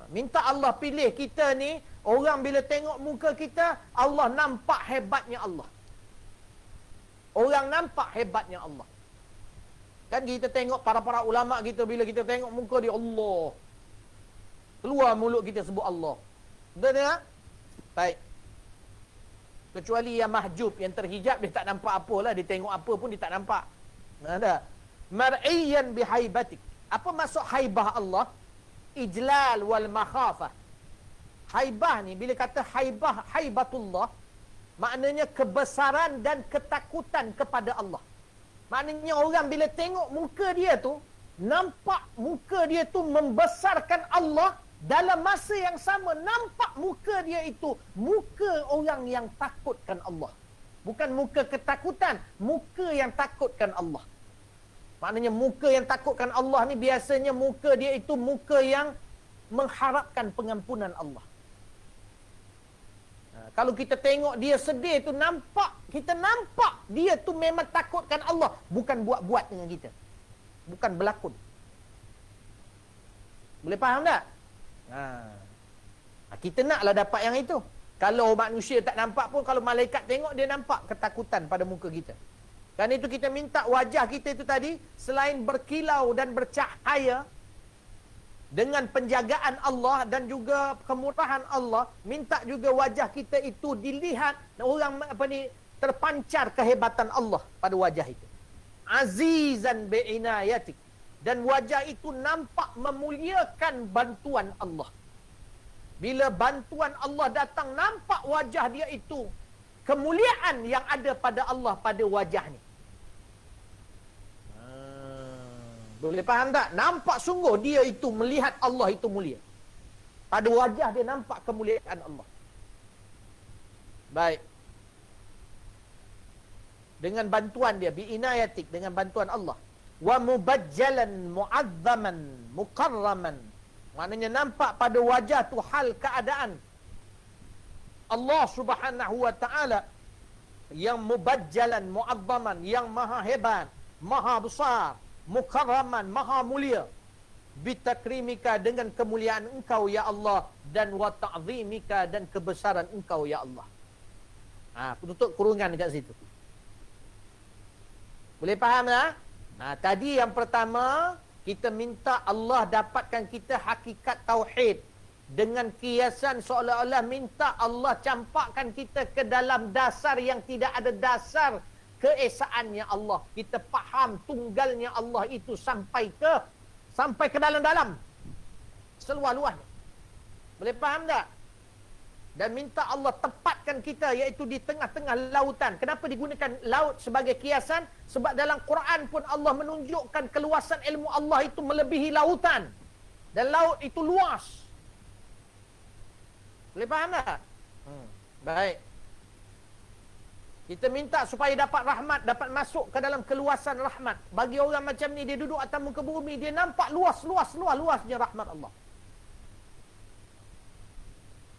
Minta Allah pilih kita ni, orang bila tengok muka kita, Allah nampak hebatnya Allah. Orang nampak hebatnya Allah. Kan kita tengok para-para ulama kita, bila kita tengok muka dia, Allah. Keluar mulut kita sebut Allah. Betul tak? Baik. Kecuali yang mahjub, yang terhijab, dia tak nampak apalah. Dia tengok apa pun dia tak nampak. Ada. Mar'iyan bihaibatik. Apa maksud haibah Allah? Ijlal wal makhafah. Haibah ni, bila kata haibah, haibatullah, maknanya kebesaran dan ketakutan kepada Allah. Maknanya orang bila tengok muka dia tu, nampak muka dia tu membesarkan Allah. Dalam masa yang sama, nampak muka dia itu muka orang yang takutkan Allah. Bukan muka ketakutan, muka yang takutkan Allah. Maknanya muka yang takutkan Allah ni biasanya muka dia itu muka yang mengharapkan pengampunan Allah. Kalau kita tengok dia sedih tu, kita nampak dia tu memang takutkan Allah. Bukan buat-buat dengan kita. Bukan berlakon. Boleh faham tak? Kita naklah dapat yang itu. Kalau manusia tak nampak pun, kalau malaikat tengok, dia nampak ketakutan pada muka kita. Kan itu kita minta wajah kita itu tadi, selain berkilau dan bercahaya dengan penjagaan Allah dan juga kemurahan Allah, minta juga wajah kita itu dilihat orang terpancar kehebatan Allah pada wajah itu. Azizan bi'inayatik. Dan wajah itu nampak memuliakan bantuan Allah. Bila bantuan Allah datang, nampak wajah dia itu kemuliaan yang ada pada Allah pada wajah ni. Boleh faham tak? Nampak sungguh dia itu melihat Allah itu mulia. Pada wajah dia nampak kemuliaan Allah. Baik. Dengan bantuan dia, bi'inayatik, dengan bantuan Allah. Wa mubajjalan mu'azzaman mukarraman. Maknanya nampak pada wajah tu hal keadaan Allah Subhanahu wa taala yang mubajjalan mu'azzaman, yang maha hebat, maha besar, mukarraman, maha mulia, bitakrimika, dengan kemuliaan engkau ya Allah, dan wa ta'zimika, dan kebesaran engkau ya Allah. Tutup kurungan dekat situ. Boleh faham tak? Tadi yang pertama, kita minta Allah dapatkan kita hakikat tauhid dengan kiasan seolah-olah minta Allah campakkan kita ke dalam dasar yang tidak ada dasar keesaannya Allah. Kita faham tunggalnya Allah itu sampai ke dalam-dalam, seluar-luar. Boleh faham tak? dan minta Allah tempatkan kita iaitu di tengah-tengah lautan. Kenapa digunakan laut sebagai kiasan? Sebab dalam Quran pun Allah menunjukkan keluasan ilmu Allah itu melebihi lautan. Dan laut itu luas. Boleh faham tak? Baik. Kita minta supaya dapat rahmat, dapat masuk ke dalam keluasan rahmat. Bagi orang macam ni, dia duduk atas muka bumi, dia nampak luasnya rahmat Allah.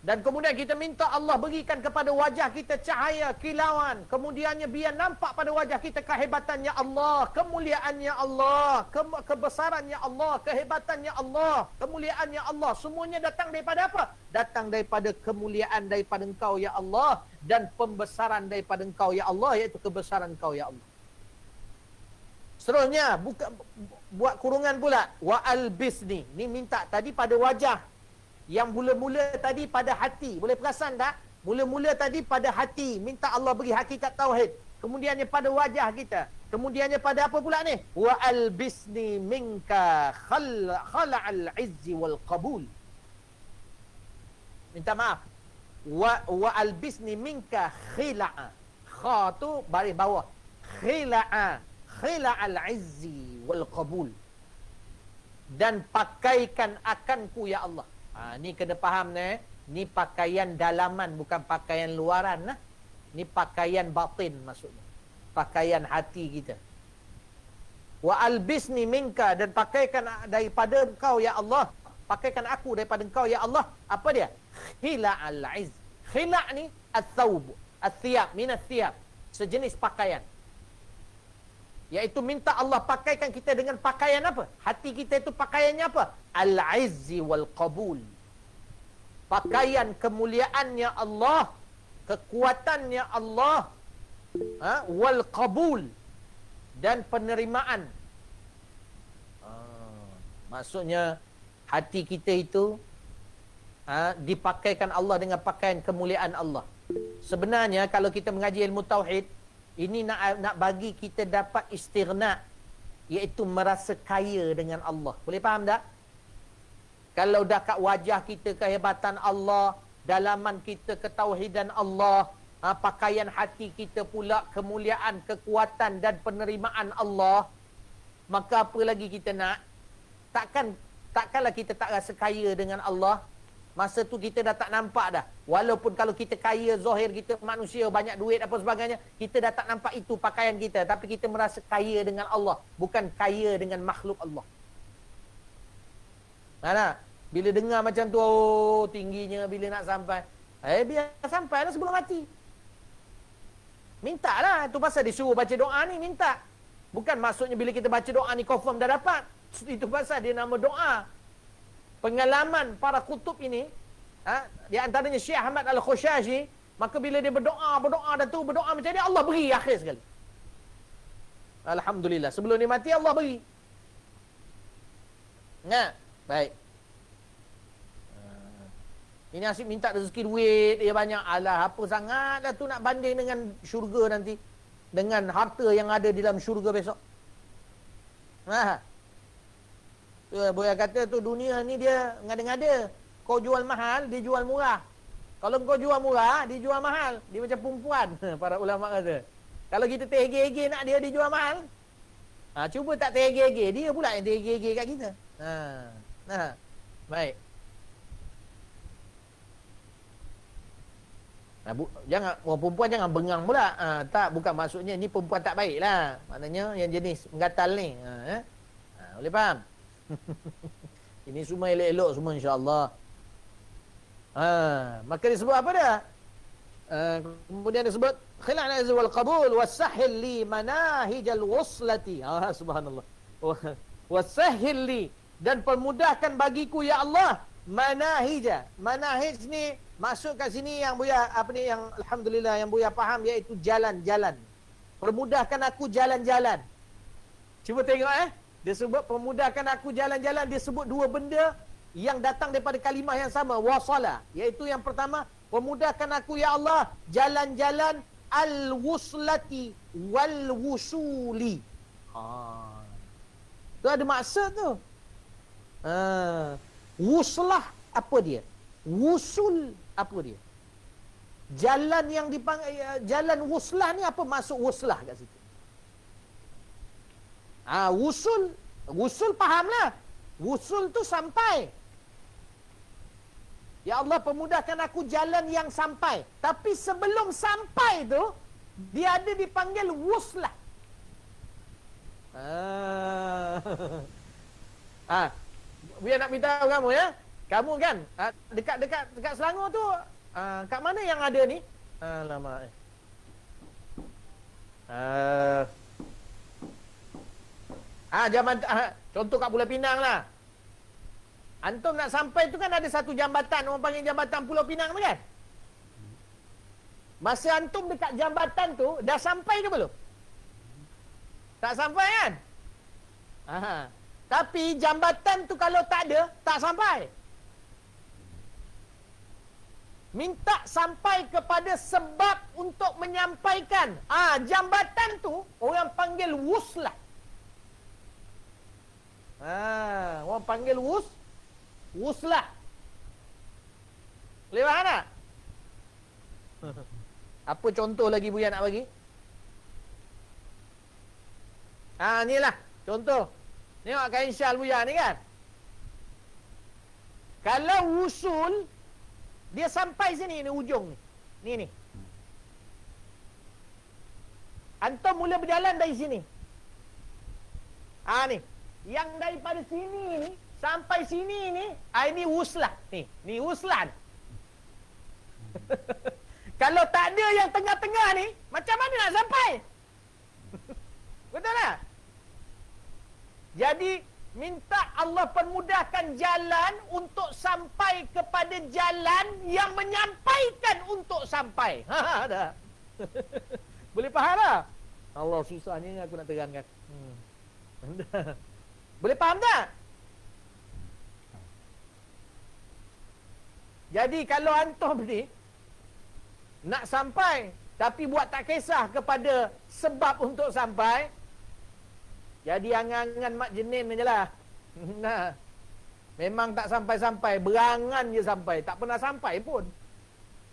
Dan kemudian kita minta Allah berikan kepada wajah kita cahaya, kilauan. Kemudiannya biar nampak pada wajah kita kehebatannya Allah, kemuliaannya Allah, kebesarannya Allah, kehebatannya Allah, kemuliaannya Allah. Semuanya datang daripada apa? Datang daripada kemuliaan daripada Engkau ya Allah, dan pembesaran daripada Engkau ya Allah, iaitu kebesaran Engkau ya Allah. Seterusnya, buat kurungan pula. Wa albisni. Ni minta tadi pada wajah. Yang mula-mula tadi pada hati. Boleh perasan tak? Mula-mula tadi pada hati. Minta Allah beri hakikat tauhid. Kemudiannya pada wajah kita. Kemudiannya pada apa pula ni? Wa albisni minka khala'al izzi wal qabul. Minta maaf. Wa albisni minka khila'a. Kha tu baris bawah. Khila'a. Khila'al izzi wal qabul. Dan pakaikan akanku ya Allah. Ni kena faham ni. Ni pakaian dalaman, bukan pakaian luaran lah. Ni pakaian batin maksudnya. Pakaian hati kita. Wa albisni minka, dan pakaikan daripada Engkau ya Allah. Pakaikan aku daripada Engkau ya Allah. Apa dia? Khila'al izz. Khila' ni al-thawb, al-thiyab, min al-thiyab. Sejenis pakaian. Iaitu minta Allah pakaikan kita dengan pakaian apa? Hati kita itu pakaiannya apa? Al-izzi wal qabul. Pakaian kemuliaannya Allah, kekuatannya Allah, wal qabul, dan penerimaan. Maksudnya hati kita itu dipakaikan Allah dengan pakaian kemuliaan Allah. Sebenarnya kalau kita mengaji ilmu tauhid, ini nak bagi kita dapat istighna, iaitu merasa kaya dengan Allah. Boleh faham tak? Kalau dah kat wajah kita kehebatan Allah, dalaman kita ketauhidan Allah, pakaian hati kita pula kemuliaan, kekuatan dan penerimaan Allah, maka apa lagi kita nak? Takkanlah kita tak rasa kaya dengan Allah. Masa tu kita dah tak nampak dah. Walaupun kalau kita kaya, zahir kita manusia, banyak duit apa sebagainya, kita dah tak nampak itu pakaian kita. Tapi kita merasa kaya dengan Allah, bukan kaya dengan makhluk Allah. Mana? Bila dengar macam tu, oh tingginya bila nak sampai. Biar sampai lah sebelum mati. Minta lah. Itu pasal disuruh baca doa ni, minta. Bukan maksudnya bila kita baca doa ni confirm dah dapat. Itu pasal dia nama doa. Pengalaman para kutub ini, di antaranya Syekh Ahmad Al-Khushashi, maka bila dia berdoa dan tu berdoa macam ni, Allah beri akhir sekali. Alhamdulillah. Sebelum dia mati, Allah beri. Nah, baik. Ini asyik minta rezeki duit, dia banyak. Alah, apa sangat dah tu nak banding dengan syurga nanti. Dengan harta yang ada di dalam syurga besok. Boleh kata tu dunia ni dia ngada-ngada. Kau jual mahal, dia jual murah. Kalau kau jual murah, dia jual mahal. Dia macam perempuan, para ulama kata. Kalau kita terhege-hege nak dia jual mahal, cuba tak terhege-hege, dia pula yang terhege-hege kat kita. Baik. Jangan, orang perempuan jangan bengang pula. Tak, bukan maksudnya ni perempuan tak baik lah. Maknanya yang jenis menggatal ni. Boleh faham? Ini semua elok-elok semua insya-Allah. Maka disebut apa dia? Kemudian disebut khilal azz wal qabul wasahhil li manahijal wuslati. Subhanallah. Wasahhil li, dan permudahkan bagiku ya Allah manahija. Manahij ni maksud kat sini yang Buya yang alhamdulillah yang Buya faham, iaitu jalan-jalan. Permudahkan aku jalan-jalan. Cuba tengok dia sebut permudahkan aku jalan-jalan. Dia sebut dua benda yang datang daripada kalimah yang sama, wasala. Iaitu yang pertama, permudahkan aku ya Allah jalan-jalan al-wuslati wal-wusuli. Tu ada maksud tu. Wuslah apa dia? Wusul apa dia? Jalan yang dipanggil jalan wuslah ni, apa maksud wuslah kat situ? Wusul fahamlah. Wusul tu sampai. Ya Allah, permudahkan aku jalan yang sampai. Tapi sebelum sampai tu, dia ada dipanggil wuslah. Biar nak beritahu kamu ya. Kamu kan dekat Selangor tu, kat mana yang ada ni? Alamak. Contoh kat Pulau Pinang lah. Antum nak sampai tu kan ada satu jambatan, orang panggil jambatan Pulau Pinang tu kan? Masa antum dekat jambatan tu, dah sampai ke belum? Tak sampai kan? Tapi jambatan tu kalau tak ada, tak sampai. Minta sampai kepada sebab untuk menyampaikan. Jambatan tu orang panggil wuslah. Orang panggil wuslah. Boleh faham tak? Apa contoh lagi Buya nak bagi? Inilah contoh. Tengok kain syal Buya ni kan. Kalau wusul, dia sampai sini ni ujung ni. Ni. Antum mula berjalan dari sini. Ni. Yang daripada sini ni sampai sini ni, ini wuslah. Ni wuslah. Kalau tak ada yang tengah-tengah ni, macam mana nak sampai? Betul tak? Jadi minta Allah permudahkan jalan untuk sampai kepada jalan yang menyampaikan untuk sampai. Dah. Boleh faham tak? Allah, susahnya aku nak terangkan. Boleh faham tak? Jadi kalau antum ni nak sampai tapi buat tak kisah kepada sebab untuk sampai, jadi angan-angan mak jenin je lah. Memang tak sampai-sampai, berangan je sampai, tak pernah sampai pun.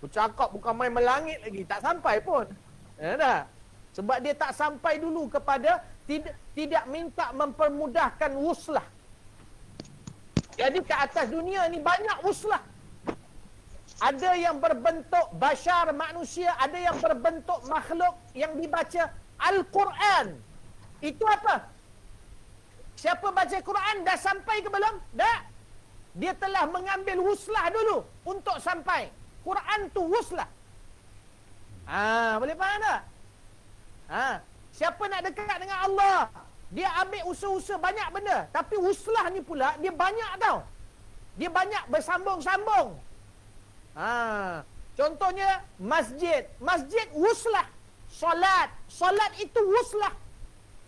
Bercakap bukan main melangit lagi, tak sampai pun. Tak? Sebab dia tak sampai dulu kepada tidak minta mempermudahkan wuslah. Jadi ke atas dunia ni banyak wuslah. Ada yang berbentuk bashar, manusia, ada yang berbentuk makhluk yang dibaca Al-Quran. Itu apa? Siapa baca Quran dah sampai ke belum? Dah. Dia telah mengambil wuslah dulu untuk sampai. Quran tu wuslah. Boleh faham tak? Siapa nak dekat dengan Allah, dia ambil usaha-usaha banyak benda. Tapi wuslah ni pula, dia banyak tau. Dia banyak bersambung-sambung. Contohnya masjid. Masjid wuslah. Solat itu wuslah.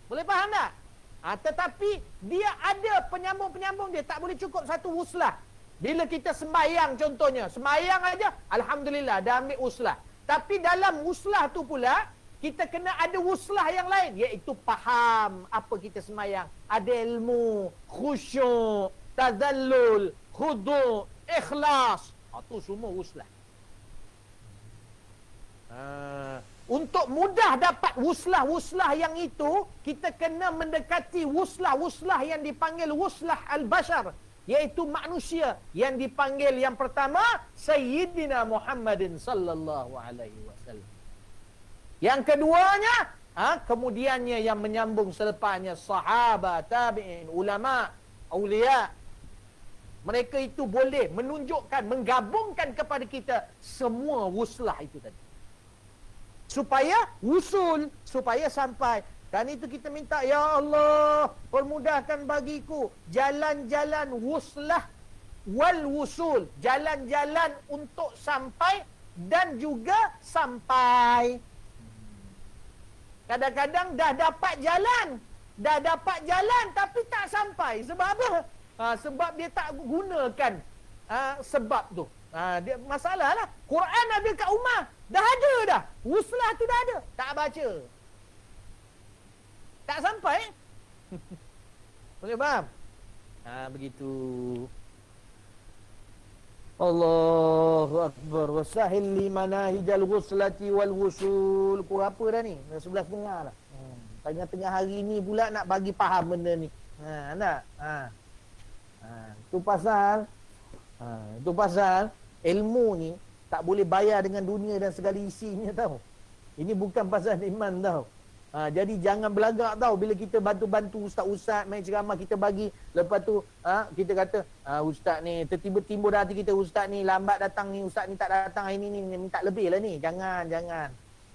Boleh faham tak? Tetapi dia ada penyambung-penyambung dia. Tak boleh cukup satu wuslah. Bila kita sembahyang contohnya, sembahyang aja, alhamdulillah dah ambil wuslah. Tapi dalam wuslah tu pula, kita kena ada wuslah yang lain, iaitu faham apa kita sembahyang. Ada ilmu, khusyuk, tazallul, khudu', ikhlas. Itu semua wuslah. Untuk mudah dapat wuslah-wuslah yang itu, kita kena mendekati wuslah-wuslah yang dipanggil wuslah al-bashar, iaitu manusia, yang dipanggil yang pertama Sayyidina Muhammadin sallallahu alaihi wasallam. Yang keduanya, kemudiannya yang menyambung selepasnya sahabat, tabi'in, ulama, aulia. Mereka itu boleh menunjukkan, menggabungkan kepada kita semua wuslah itu tadi. Supaya wusul, supaya sampai. Dan itu kita minta, ya Allah, permudahkan bagiku jalan-jalan wuslah wal wusul. Jalan-jalan untuk sampai dan juga sampai. Kadang-kadang dah dapat jalan tapi tak sampai. Sebab apa? Sebab dia tak gunakan sebab tu. Dia masalah lah. Quran ada kat rumah, dah ada dah. Wuslah tu dah ada, tak baca. Tak sampai. Boleh faham? Begitu. Allahu Akbar. Wasahil li manahijal ghuslati wal wusul. Pukul apa dah ni? Dah 11.30 dah. Tengah-tengah hari ni pula nak bagi faham benda ni. Nak? Tu pasal ilmu ni tak boleh bayar dengan dunia dan segala isinya tau. Ini bukan pasal iman tau. Jadi jangan belagak tau bila kita bantu-bantu ustaz-ustaz main ceramah kita bagi, lepas tu kita kata ustaz ni tiba-tiba timbul hati kita, ustaz ni lambat datang ni, ustaz ni tak datang hari ni minta lebih lah ni. Jangan.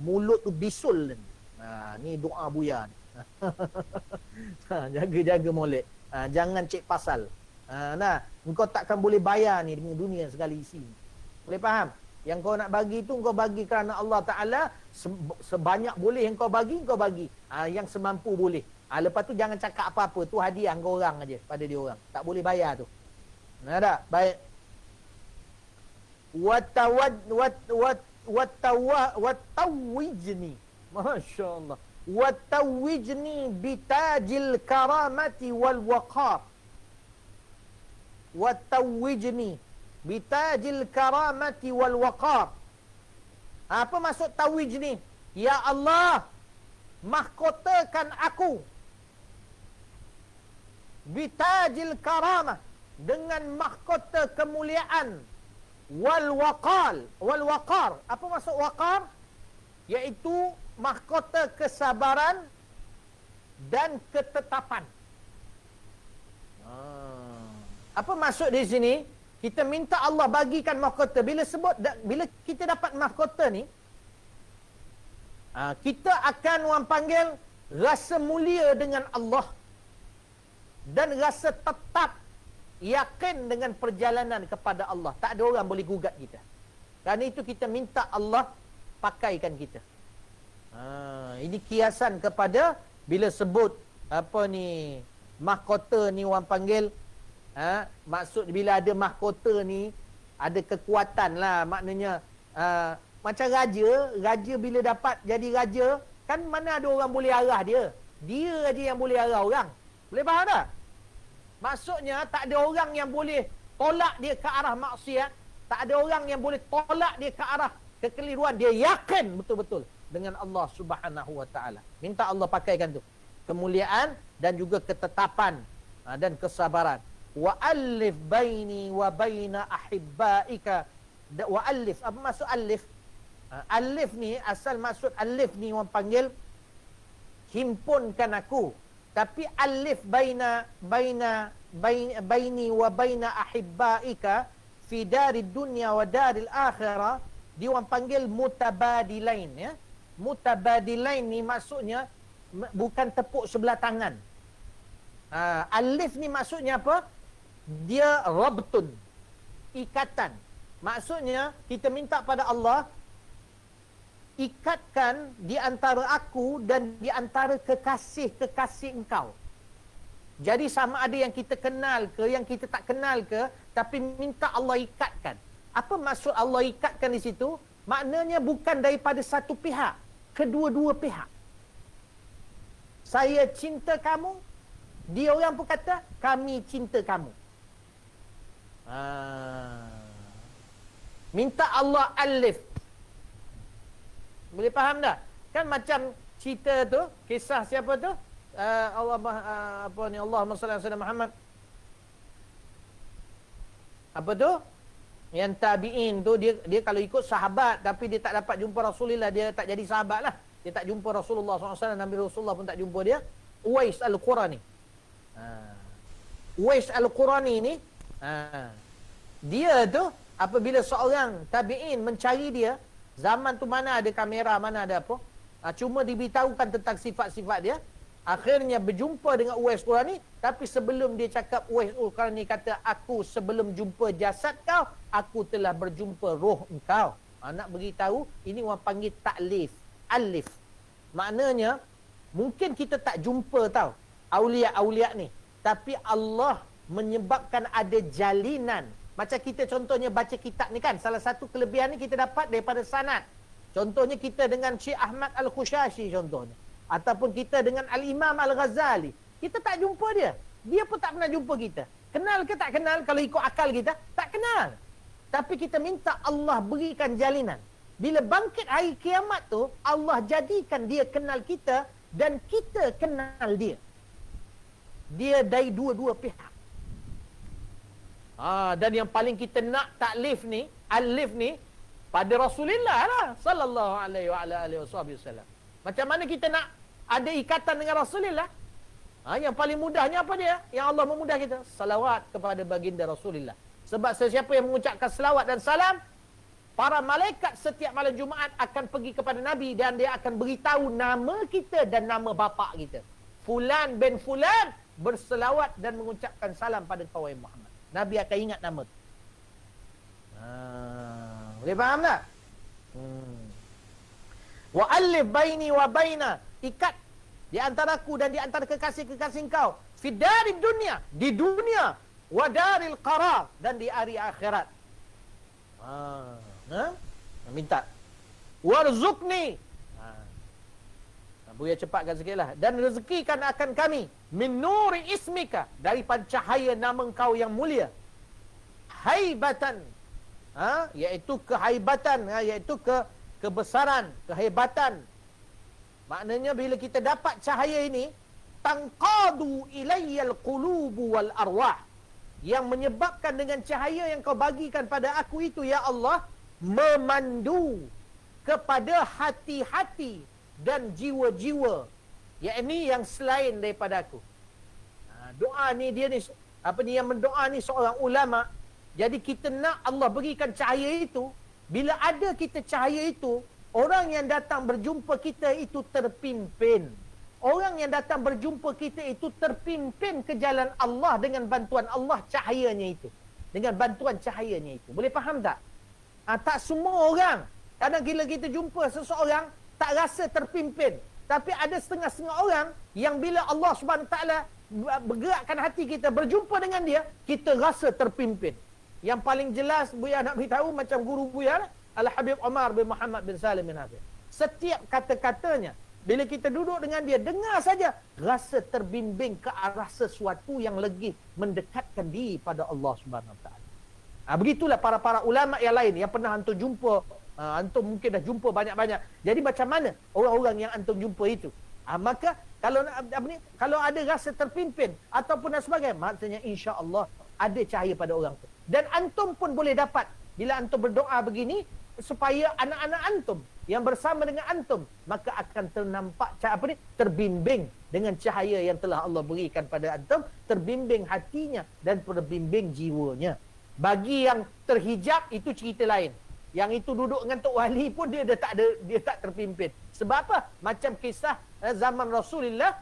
Mulut tu bisul ni. Ni doa buya ni. Jaga-jaga molek. Jangan cek pasal. Engkau takkan boleh bayar ni dengan dunia segala isi. Boleh faham? Yang kau nak bagi tu kau bagi kerana Allah Ta'ala. Sebanyak boleh yang kau bagi. Yang semampu boleh. Lepas tu jangan cakap apa-apa. Tu hadiah kau orang aja pada dia orang. Tak boleh bayar tu. Nah tak? Baik. Watawijni. Masya Allah. Watawijni bitajil karamati wal waqar. Watawijni bitajil karamati wal waqar. Apa maksud tawij ni? Ya Allah, mahkotakan aku bitajil karamah, dengan mahkota kemuliaan, wal waqar. Apa maksud waqar? Iaitu mahkota kesabaran dan ketetapan. Apa maksud di sini? Kita minta Allah bagikan mahkota. Bila kita dapat mahkota ni, kita akan orang panggil rasa mulia dengan Allah dan rasa tetap yakin dengan perjalanan kepada Allah. Tak ada orang boleh gugat kita. Kerana itu kita minta Allah pakaikan kita. Ini kiasan kepada bila sebut apa ni mahkota ni orang panggil. Maksud bila ada mahkota ni ada kekuatan lah. Maknanya macam raja bila dapat jadi raja, kan mana ada orang boleh arah dia. Dia aja yang boleh arah orang. Boleh faham tak? Maksudnya tak ada orang yang boleh tolak dia ke arah maksiat. Tak ada orang yang boleh tolak dia ke arah kekeliruan. Dia yakin betul-betul dengan Allah Subhanahu Wa Taala. Minta Allah pakaikan tu kemuliaan dan juga ketetapan dan kesabaran. Wa alif baini wa baina ahibbaika. Wa alif, apa maksud alif? Alif ni, asal maksud alif ni orang panggil himpunkan aku. Tapi alif baini wa baina ahibbaika fi darid dunya wa daril akhirah, dia orang panggil mutabadilain, ya. Mutabadilain ni maksudnya bukan tepuk sebelah tangan. Alif ni maksudnya apa? Dia rabtun, ikatan. Maksudnya kita minta pada Allah ikatkan di antara aku dan di antara kekasih-kekasih engkau. Jadi sama ada yang kita kenal ke, yang kita tak kenal ke, tapi minta Allah ikatkan. Apa maksud Allah ikatkan di situ? Maknanya bukan daripada satu pihak, kedua-dua pihak. Saya cinta kamu, dia orang pun kata kami cinta kamu. Minta Allah alif. Boleh faham tak? Kan macam cerita tu, kisah siapa tu? Allahumma salli ala sayyidina Muhammad. Apa tu? Yang tabi'in tu dia kalau ikut sahabat tapi dia tak dapat jumpa Rasulullah, dia tak jadi sahabat lah. Dia tak jumpa Rasulullah SAW, Nabi Rasulullah pun tak jumpa dia. Uwais Al-Qurani. Uwais Al-Qurani ni, dia tu apabila seorang tabi'in mencari dia, zaman tu mana ada kamera, mana ada apa, cuma diberitahukan tentang sifat-sifat dia. Akhirnya berjumpa dengan Uwais Al-Qurani, tapi sebelum dia cakap, Uwais Al-Qurani kata, aku sebelum jumpa jasad kau, aku telah berjumpa roh engkau. Nak beritahu, ini orang panggil taklif, alif. Maknanya mungkin kita tak jumpa tau aulia-aulia ni, tapi Allah menyebabkan ada jalinan. Macam kita contohnya baca kitab ni kan, salah satu kelebihan ni kita dapat daripada sanad. Contohnya kita dengan Syekh Ahmad Al-Khushashi contohnya, ataupun kita dengan Al-Imam Al-Ghazali. Kita tak jumpa dia, dia pun tak pernah jumpa kita. Kenal ke tak kenal? Kalau ikut akal kita, tak kenal. Tapi kita minta Allah berikan jalinan. Bila bangkit hari kiamat tu, Allah jadikan dia kenal kita dan kita kenal dia. Dia dari dua-dua pihak. Dan yang paling kita nak taklif ni, alif ni, pada Rasulullah lah. Sallallahu alaihi wasallam. Macam mana kita nak ada ikatan dengan Rasulullah? Yang paling mudahnya apa dia? Yang Allah memudah kita. Salawat kepada baginda Rasulullah. Sebab sesiapa yang mengucapkan selawat dan salam, para malaikat setiap malam Jumaat akan pergi kepada Nabi dan dia akan beritahu nama kita dan nama bapa kita. Fulan bin Fulan berselawat dan mengucapkan salam pada kau wahai Muhammad. Nabi akan ingat nama tu. Boleh faham tak? Wa alif baini wa baina, ikat di antara aku dan di antara kekasih-kekasih engkau fi darid dunia, di dunia, wa daril qarar, dan di hari akhirat. Minta warzuqni, Buya cepatkan sikitlah, dan rezekikan akan kami min nuri ismika, daripada cahaya nama engkau yang mulia, haibatan, iaitu kehaibatan, iaitu kebesaran, kehebatan. Maknanya bila kita dapat cahaya ini, tangqadu ilayyal qulubu wal arwah, yang menyebabkan dengan cahaya yang kau bagikan pada aku itu, ya Allah, memandu kepada hati-hati dan jiwa-jiwa, yakni yang selain daripada aku. Doa ni dia ni, yang mendoa ni seorang ulama. Jadi kita nak Allah berikan cahaya itu. Bila ada kita cahaya itu, orang yang datang berjumpa kita itu terpimpin. Orang yang datang berjumpa kita itu terpimpin ke jalan Allah dengan bantuan Allah cahayanya itu. Dengan bantuan cahayanya itu. Boleh faham tak? Tak semua orang. Kadang bila kita jumpa seseorang, tak rasa terpimpin. Tapi ada setengah-setengah orang yang bila Allah SWT bergerakkan hati kita, berjumpa dengan dia, kita rasa terpimpin. Yang paling jelas Buya nak beritahu macam guru Buya, Al-Habib Omar bin Muhammad bin Salim bin Hafiz. Setiap kata-katanya, bila kita duduk dengan dia, dengar saja, rasa terbimbing ke arah sesuatu yang lagi mendekatkan diri pada Allah SWT. Begitulah para ulama yang lain yang pernah antum jumpa. Antum mungkin dah jumpa banyak-banyak. Jadi macam mana orang-orang yang antum jumpa itu? Maka kalau ada rasa terpimpin ataupun dan sebagainya, maksudnya insya-Allah ada cahaya pada orang tu. Dan antum pun boleh dapat bila antum berdoa begini, supaya anak-anak antum yang bersama dengan antum, maka akan ternampak terbimbing dengan cahaya yang telah Allah berikan pada antum, terbimbing hatinya dan terbimbing jiwanya. Bagi yang terhijab itu cerita lain. Yang itu duduk dengan Tok Wali pun dia tak terpimpin. Sebab apa? Macam kisah zaman Rasulullah,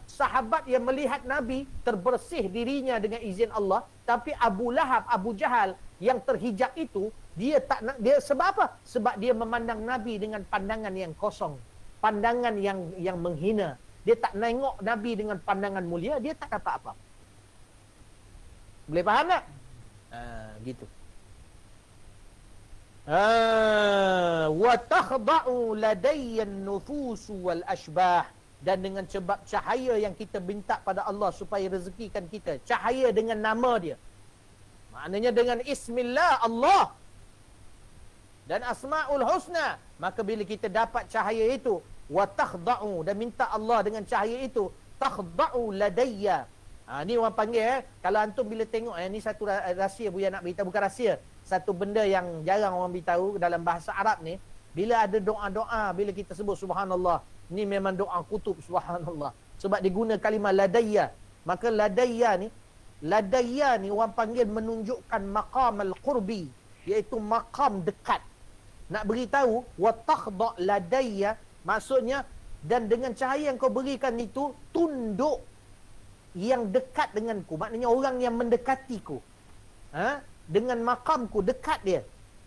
sahabat yang melihat Nabi terbersih dirinya dengan izin Allah, tapi Abu Lahab, Abu Jahal yang terhijab itu, dia tak nak, dia sebab apa? Sebab dia memandang Nabi dengan pandangan yang kosong, pandangan yang menghina. Dia tak nengok Nabi dengan pandangan mulia, dia tak dapat apa. Boleh faham tak? Gitu. Wa takhda'u ladayya an-nufus wal ashbah, dan dengan sebab cahaya yang kita minta pada Allah supaya rezekikan kita, cahaya dengan nama dia, maknanya dengan ismillah Allah dan asmaul husna, maka bila kita dapat cahaya itu, wa takhda'u, dan minta Allah dengan cahaya itu, takhda'u ladayya. Ni orang panggil, kalau antum bila tengok, ni satu rahsia Buya nak beritahu, bukan rahsia, satu benda yang jarang orang beritahu dalam bahasa Arab ni. Bila ada doa-doa, bila kita sebut subhanallah, ni memang doa kutub subhanallah, sebab diguna kalimah ladayya. Maka ladayya ni orang panggil menunjukkan maqam al-qurbi, iaitu maqam dekat. Nak beritahu wa takhda ladayya, maksudnya dan dengan cahaya yang kau berikan itu tunduk yang dekat denganku, maknanya orang yang mendekatiku, dengan makamku, dekat dia.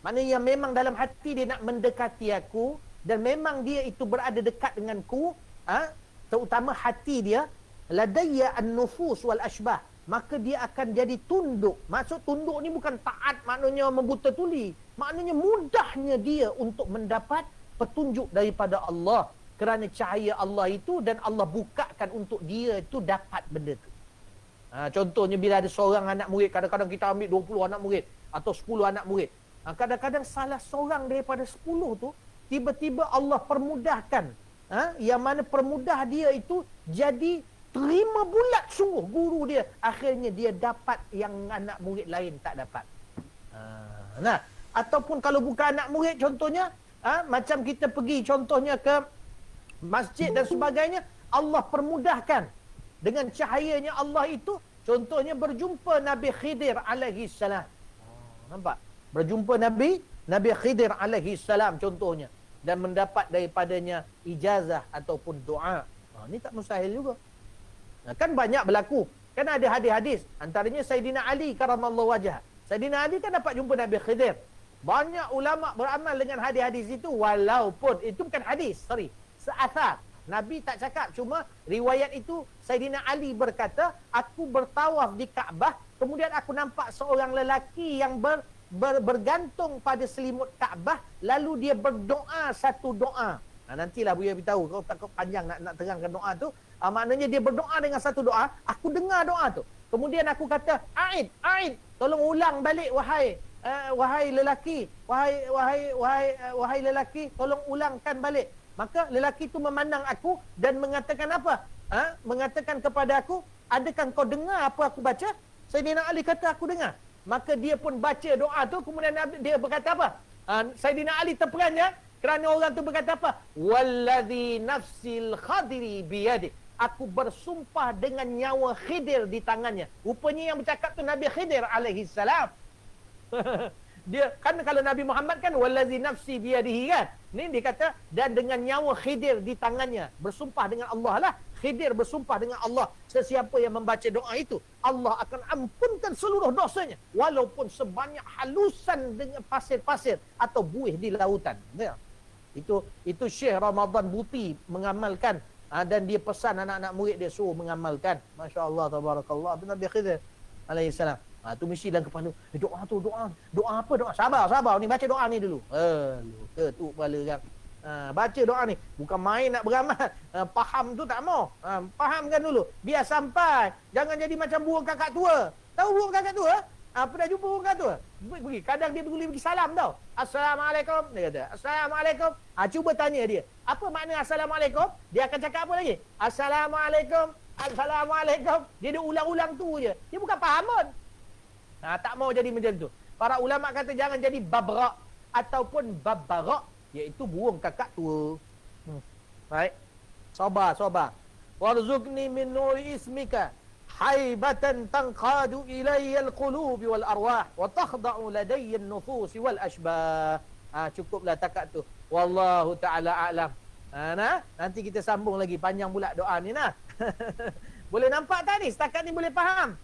Maknanya yang memang dalam hati dia nak mendekati aku, dan memang dia itu berada dekat denganku, terutama hati dia, ladayya an-nufus wal ashbah, maka dia akan jadi tunduk. Maksud tunduk ni bukan taat, maknanya membuta tuli, maknanya mudahnya dia untuk mendapat petunjuk daripada Allah, kerana cahaya Allah itu, dan Allah bukakan untuk dia itu dapat benda tu. Contohnya bila ada seorang anak murid, kadang-kadang kita ambil 20 anak murid atau 10 anak murid. Kadang-kadang salah seorang daripada 10 tu, tiba-tiba Allah permudahkan. Yang mana permudah dia itu jadi terima bulat sungguh guru dia. Akhirnya dia dapat yang anak murid lain tak dapat. Nah, ataupun kalau bukan anak murid contohnya, macam kita pergi contohnya ke masjid dan sebagainya, Allah permudahkan dengan cahayanya Allah itu. Contohnya berjumpa Nabi Khidir alaihi salam. Nampak? Berjumpa Nabi Khidir alaihi salam contohnya, dan mendapat daripadanya ijazah ataupun doa. Ini tak mustahil juga. Kan banyak berlaku. Kan ada hadis-hadis. Antaranya Sayyidina Ali karamallahu wajhah. Sayyidina Ali kan dapat jumpa Nabi Khidir. Banyak ulama beramal dengan hadis-hadis itu, walaupun itu bukan hadis, seathar. Nabi tak cakap, cuma riwayat itu Sayyidina Ali berkata, aku bertawaf di Kaabah, kemudian aku nampak seorang lelaki yang bergantung pada selimut Kaabah, lalu dia berdoa satu doa. Nantilah Buya beritahu, kalau takut panjang nak terangkan doa tu. Maknanya dia berdoa dengan satu doa, aku dengar doa tu. Kemudian aku kata, Aid, tolong ulang balik wahai lelaki, wahai lelaki, tolong ulangkan balik. Maka lelaki itu memandang aku dan mengatakan apa? Mengatakan kepada aku, adakah kau dengar apa aku baca? Sayyidina Ali kata, aku dengar. Maka dia pun baca doa tu, kemudian dia berkata apa? Sayyidina Ali terperanjat kerana orang tu berkata apa? Wallazi nafsil khadiri biyadi. Aku bersumpah dengan nyawa Khidir di tangannya. Rupanya yang bercakap tu Nabi Khidir alaihi salam. Dia kan kalau Nabi Muhammad kan wallazi nafsi biyadihi kan. Ni dia kata dan dengan nyawa Khidir di tangannya, bersumpah dengan Allah lah. Khidir bersumpah dengan Allah, sesiapa yang membaca doa itu, Allah akan ampunkan seluruh dosanya walaupun sebanyak halusan dengan pasir-pasir atau buih di lautan. Ya. Itu Syekh Ramadan Buti mengamalkan, dan dia pesan anak-anak murid dia suruh mengamalkan. Masya-Allah tabarakallah. Nabi Khidir alaihi salam. Tu mesti dalam kepala, doa apa doa? Sabar ni, baca doa ni dulu. Ketuk kepala kan. Baca doa ni, bukan main nak beramal. Faham tu tak mau. Fahamkan dulu, biar sampai. Jangan jadi macam burung kakak tua. Tahu burung kakak tua? Pernah jumpa burung kakak tua? Pergi, kadang dia pergi salam tau. Assalamualaikum, dia kata. Assalamualaikum. Cuba tanya dia, apa makna assalamualaikum? Dia akan cakap apa lagi? Assalamualaikum. Dia ulang-ulang tu je. Dia bukan faham pun. Tak mau jadi macam tu. Para ulama kata jangan jadi babra ataupun babara, iaitu burung kakak tua. Baik. Sabar. Warzuqni min nuri ismika haibatan tanqadu ilayya alqulub wal arwah wa takhda'u ladayya an-nufus wal ashbah. Cukuplah takat tu. Wallahu taala a'lam. Nanti kita sambung lagi, panjang pula doa ni nah. Boleh nampak tak ni? Setakat ni boleh faham?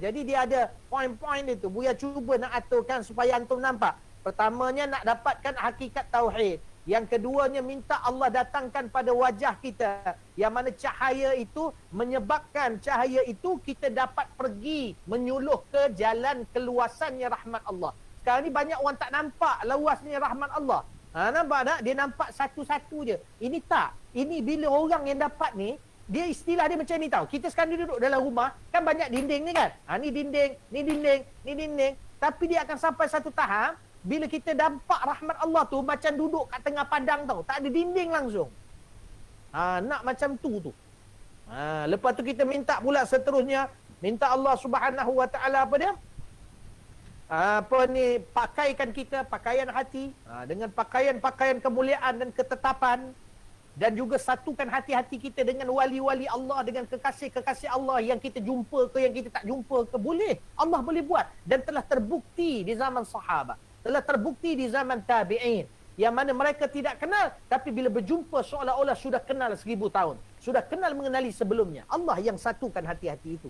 Jadi dia ada poin-poin itu. Buya cuba nak aturkan supaya antum nampak. Pertamanya nak dapatkan hakikat tauhid. Yang keduanya minta Allah datangkan pada wajah kita, yang mana cahaya itu menyebabkan cahaya itu kita dapat pergi menyuluh ke jalan keluasannya rahmat Allah. Sekarang ni banyak orang tak nampak luasnya rahmat Allah. Nampak tak? Dia nampak satu-satu je. Ini tak. Ini bila orang yang dapat ni, dia istilah dia macam ni tau. Kita sekarang duduk dalam rumah, kan banyak dinding ni kan? Ni dinding. Tapi dia akan sampai satu tahap, bila kita nampak rahmat Allah tu, macam duduk kat tengah padang tau. Tak ada dinding langsung. Nak macam tu. Lepas tu kita minta pula seterusnya, minta Allah Subhanahu Wa Taala apa dia? Pakaikan kita, pakaian hati, dengan pakaian kemuliaan dan ketetapan. Dan juga satukan hati-hati kita dengan wali-wali Allah, dengan kekasih-kekasih Allah yang kita jumpa ke, yang kita tak jumpa ke. Boleh. Allah boleh buat. Dan telah terbukti di zaman sahabat. Telah terbukti di zaman tabi'in. Yang mana mereka tidak kenal, tapi bila berjumpa seolah-olah sudah kenal 1000 tahun. Sudah kenal mengenali sebelumnya. Allah yang satukan hati-hati itu.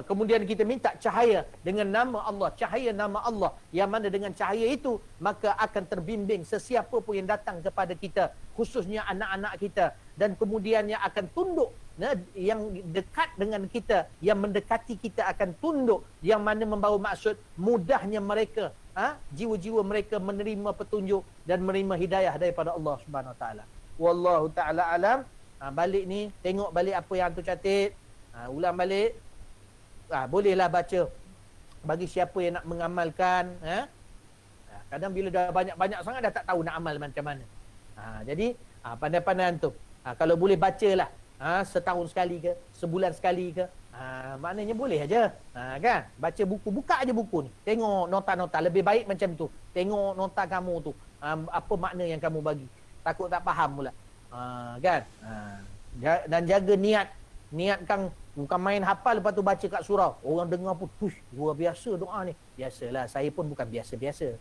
Kemudian kita minta cahaya dengan nama Allah, cahaya nama Allah, yang mana dengan cahaya itu maka akan terbimbing sesiapa pun yang datang kepada kita, khususnya anak-anak kita, dan kemudiannya akan tunduk, yang dekat dengan kita, yang mendekati kita akan tunduk, yang mana membawa maksud mudahnya mereka, jiwa-jiwa mereka menerima petunjuk dan menerima hidayah daripada Allah Subhanahu Wa Taala. Wallahu taala alam. Balik ni, tengok balik apa yang tu catat, ulang balik. Bolehlah baca bagi siapa yang nak mengamalkan. Kadang bila dah banyak-banyak sangat dah tak tahu nak amal macam mana. Jadi pandai-pandai antum. Kalau boleh bacalah. Setahun sekali ke, sebulan sekali ke. Maknanya boleh aja. Kan? Baca buku, buka aja buku ni. Tengok nota-nota, lebih baik macam tu. Tengok nota kamu tu. Apa makna yang kamu bagi. Takut tak faham pula. Kan? Dan jaga niat. Niatkan bukan main hafal lepas tu baca kat surau. Orang dengar pun, luar biasa doa ni. Biasalah, saya pun bukan biasa-biasa.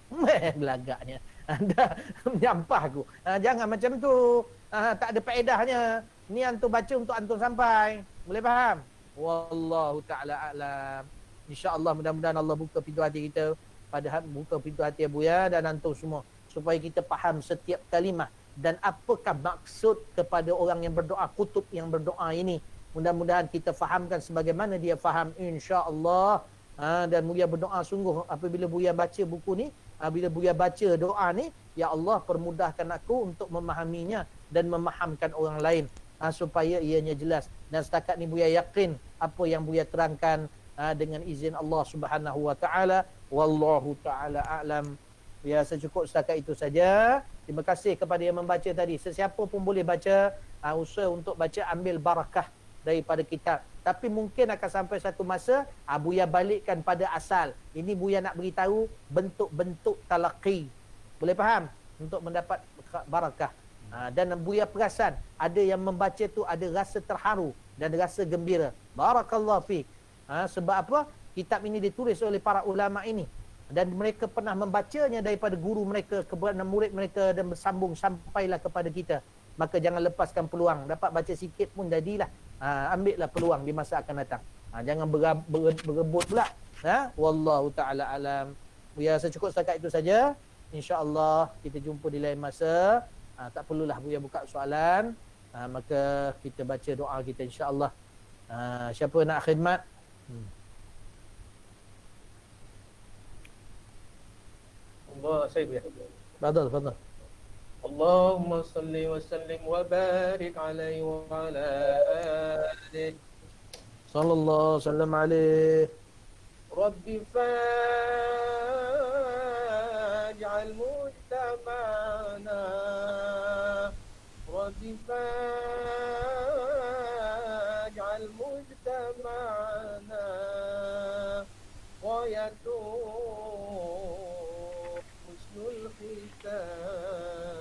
Belagaknya. Anda menyampah aku. Jangan macam tu. Tak ada faedahnya. Ni antum baca untuk antum sampai. Boleh faham? Wallahu ta'ala a'lam. InsyaAllah mudah-mudahan Allah buka pintu hati kita. Buka pintu hati Abu Ya dan antum semua. Supaya kita faham setiap kalimah. Dan apakah maksud kepada orang yang berdoa, kutub yang berdoa ini. Mudah-mudahan kita fahamkan sebagaimana dia faham, insya-Allah. Dan Buya berdoa sungguh apabila Buya baca buku ni, bila Buya baca doa ni, ya Allah permudahkan aku untuk memahaminya dan memahamkan orang lain supaya ianya jelas. Dan setakat ni Buya yakin apa yang Buya terangkan dengan izin Allah Subhanahu wa taala. Wallahu taala a'lam. Ya, secukup setakat itu saja. Terima kasih kepada yang membaca tadi. Sesiapa pun boleh baca, usaha untuk baca ambil barakah daripada kitab. Tapi mungkin akan sampai satu masa Buya balikkan pada asal. Ini Buya nak beritahu bentuk-bentuk talaqi. Boleh faham? Untuk mendapat barakah. Dan Buya perasan ada yang membaca tu ada rasa terharu dan rasa gembira. Barakallahu fiik. Sebab apa? Kitab ini ditulis oleh para ulama ini. Dan mereka pernah membacanya daripada guru mereka kepada murid mereka dan bersambung sampailah kepada kita. Maka jangan lepaskan peluang. Dapat baca sikit pun jadilah. Ambillah peluang di masa akan datang. Jangan berebut pula. Wallahu ta'ala alam. Ya, secukup setakat itu saja. InsyaAllah kita jumpa di lain masa. Tak perlulah Buya buka soalan. Maka kita baca doa kita insyaAllah. Siapa nak khidmat? Allah, saya Buya. Fadal, fadal. Allahumma salli wa sallim wa barik alaihi wa ala alihi. Sallallahu sallam alaihi. Rabbi faj'al mujtama'ana. Rabbi faj'al mujtama'ana. Ghayatu husnul khitami.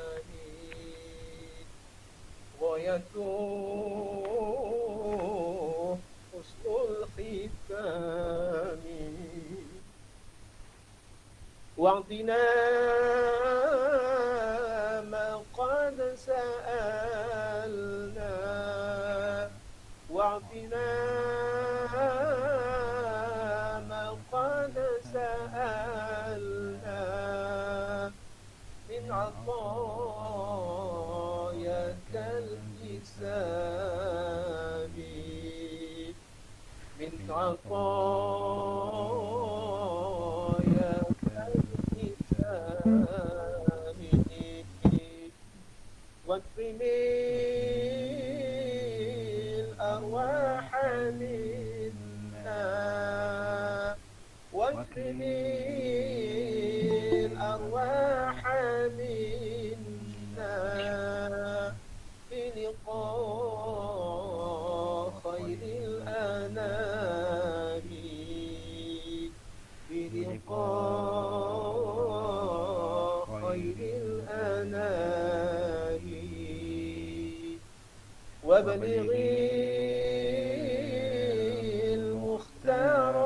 Ghayatu husnul khitami. Wa'dina ma qad sa'alna. Wa'dina ma qad sa'alna. Min 'atayakal kisami. Min 'atayakal kisami. Wakrimil arwaha minna. Wakrimil arwaha minna. Biliqa khairil anami. Biliqa khairil anami. Wablighil mukhtar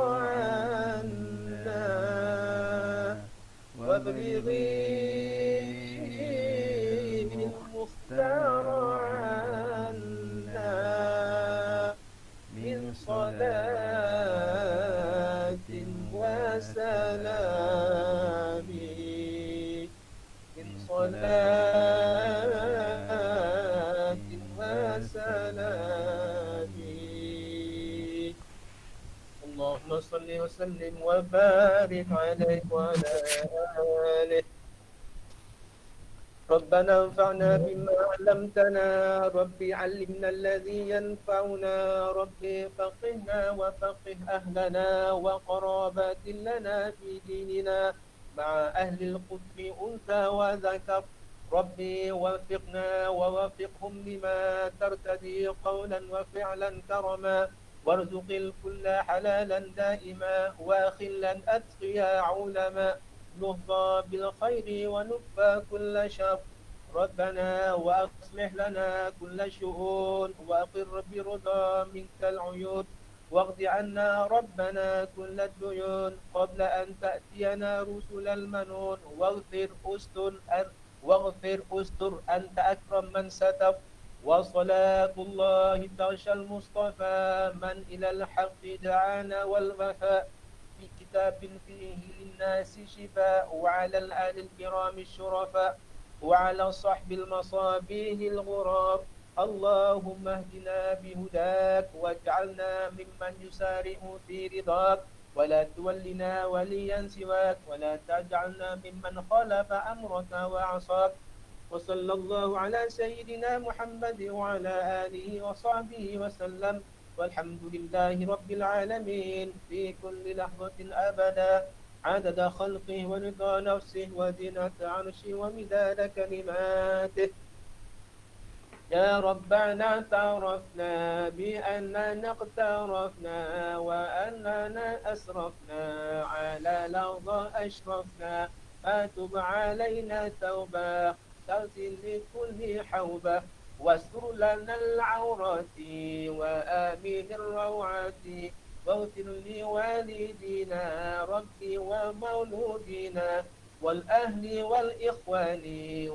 anna. Wablighil mukhtar anna. Min salatin wa salami. Min salatin wa salami. Allahumma salli wa sallim wa barik alaihi wa ala alihi. ربنا انفعنا بما علمتنا ربي علمنا الذي ينفعنا ربي فقهنا وفقه أهلنا وقرابات لنا في ديننا مع أهل القدس أنثى وذكر ربي وفقنا ووفقهم لما ترتدي قولا وفعلا كرما وارزق الكل حلالا دائما واخلا أتقيا علما نهضى بالخير ونكفى كل شر ربنا وأصلح لنا كل شؤون وأقر برضا منك العيون واقض عنا ربنا كل الديون قبل أن تأتينا رسل المنون واغفر أستر أنت أكرم من ستر وصلاة الله تغشى المصطفى من إلى الحق دعانا والوفاء في كتاب فيه للناس شفاء وعلى الآل الكرام الشرفاء وعلى صحب المصابيح الغراب اللهم اهدنا بهداك واجعلنا ممن يسارع في رضاك ولا تولنا وليا سواك ولا تجعلنا ممن خالف أمرك وعصاك وصلى الله على سيدنا محمد وعلى آله وصحبه وسلم والحمد لله رب العالمين في كل لحظة أبدا عدد خلقه ورضا نفسه وزنة عرشه ومداد كلماته يا ربنا اعترفنا بأننا اقترفنا وأننا أسرفنا على لحظة أشرفنا فتب علينا توبة تغسل لكل حوبة واستر لنا العورات وآمن الروعات واغفر لوالدينا ربي ومولودينا والأهل والإخوان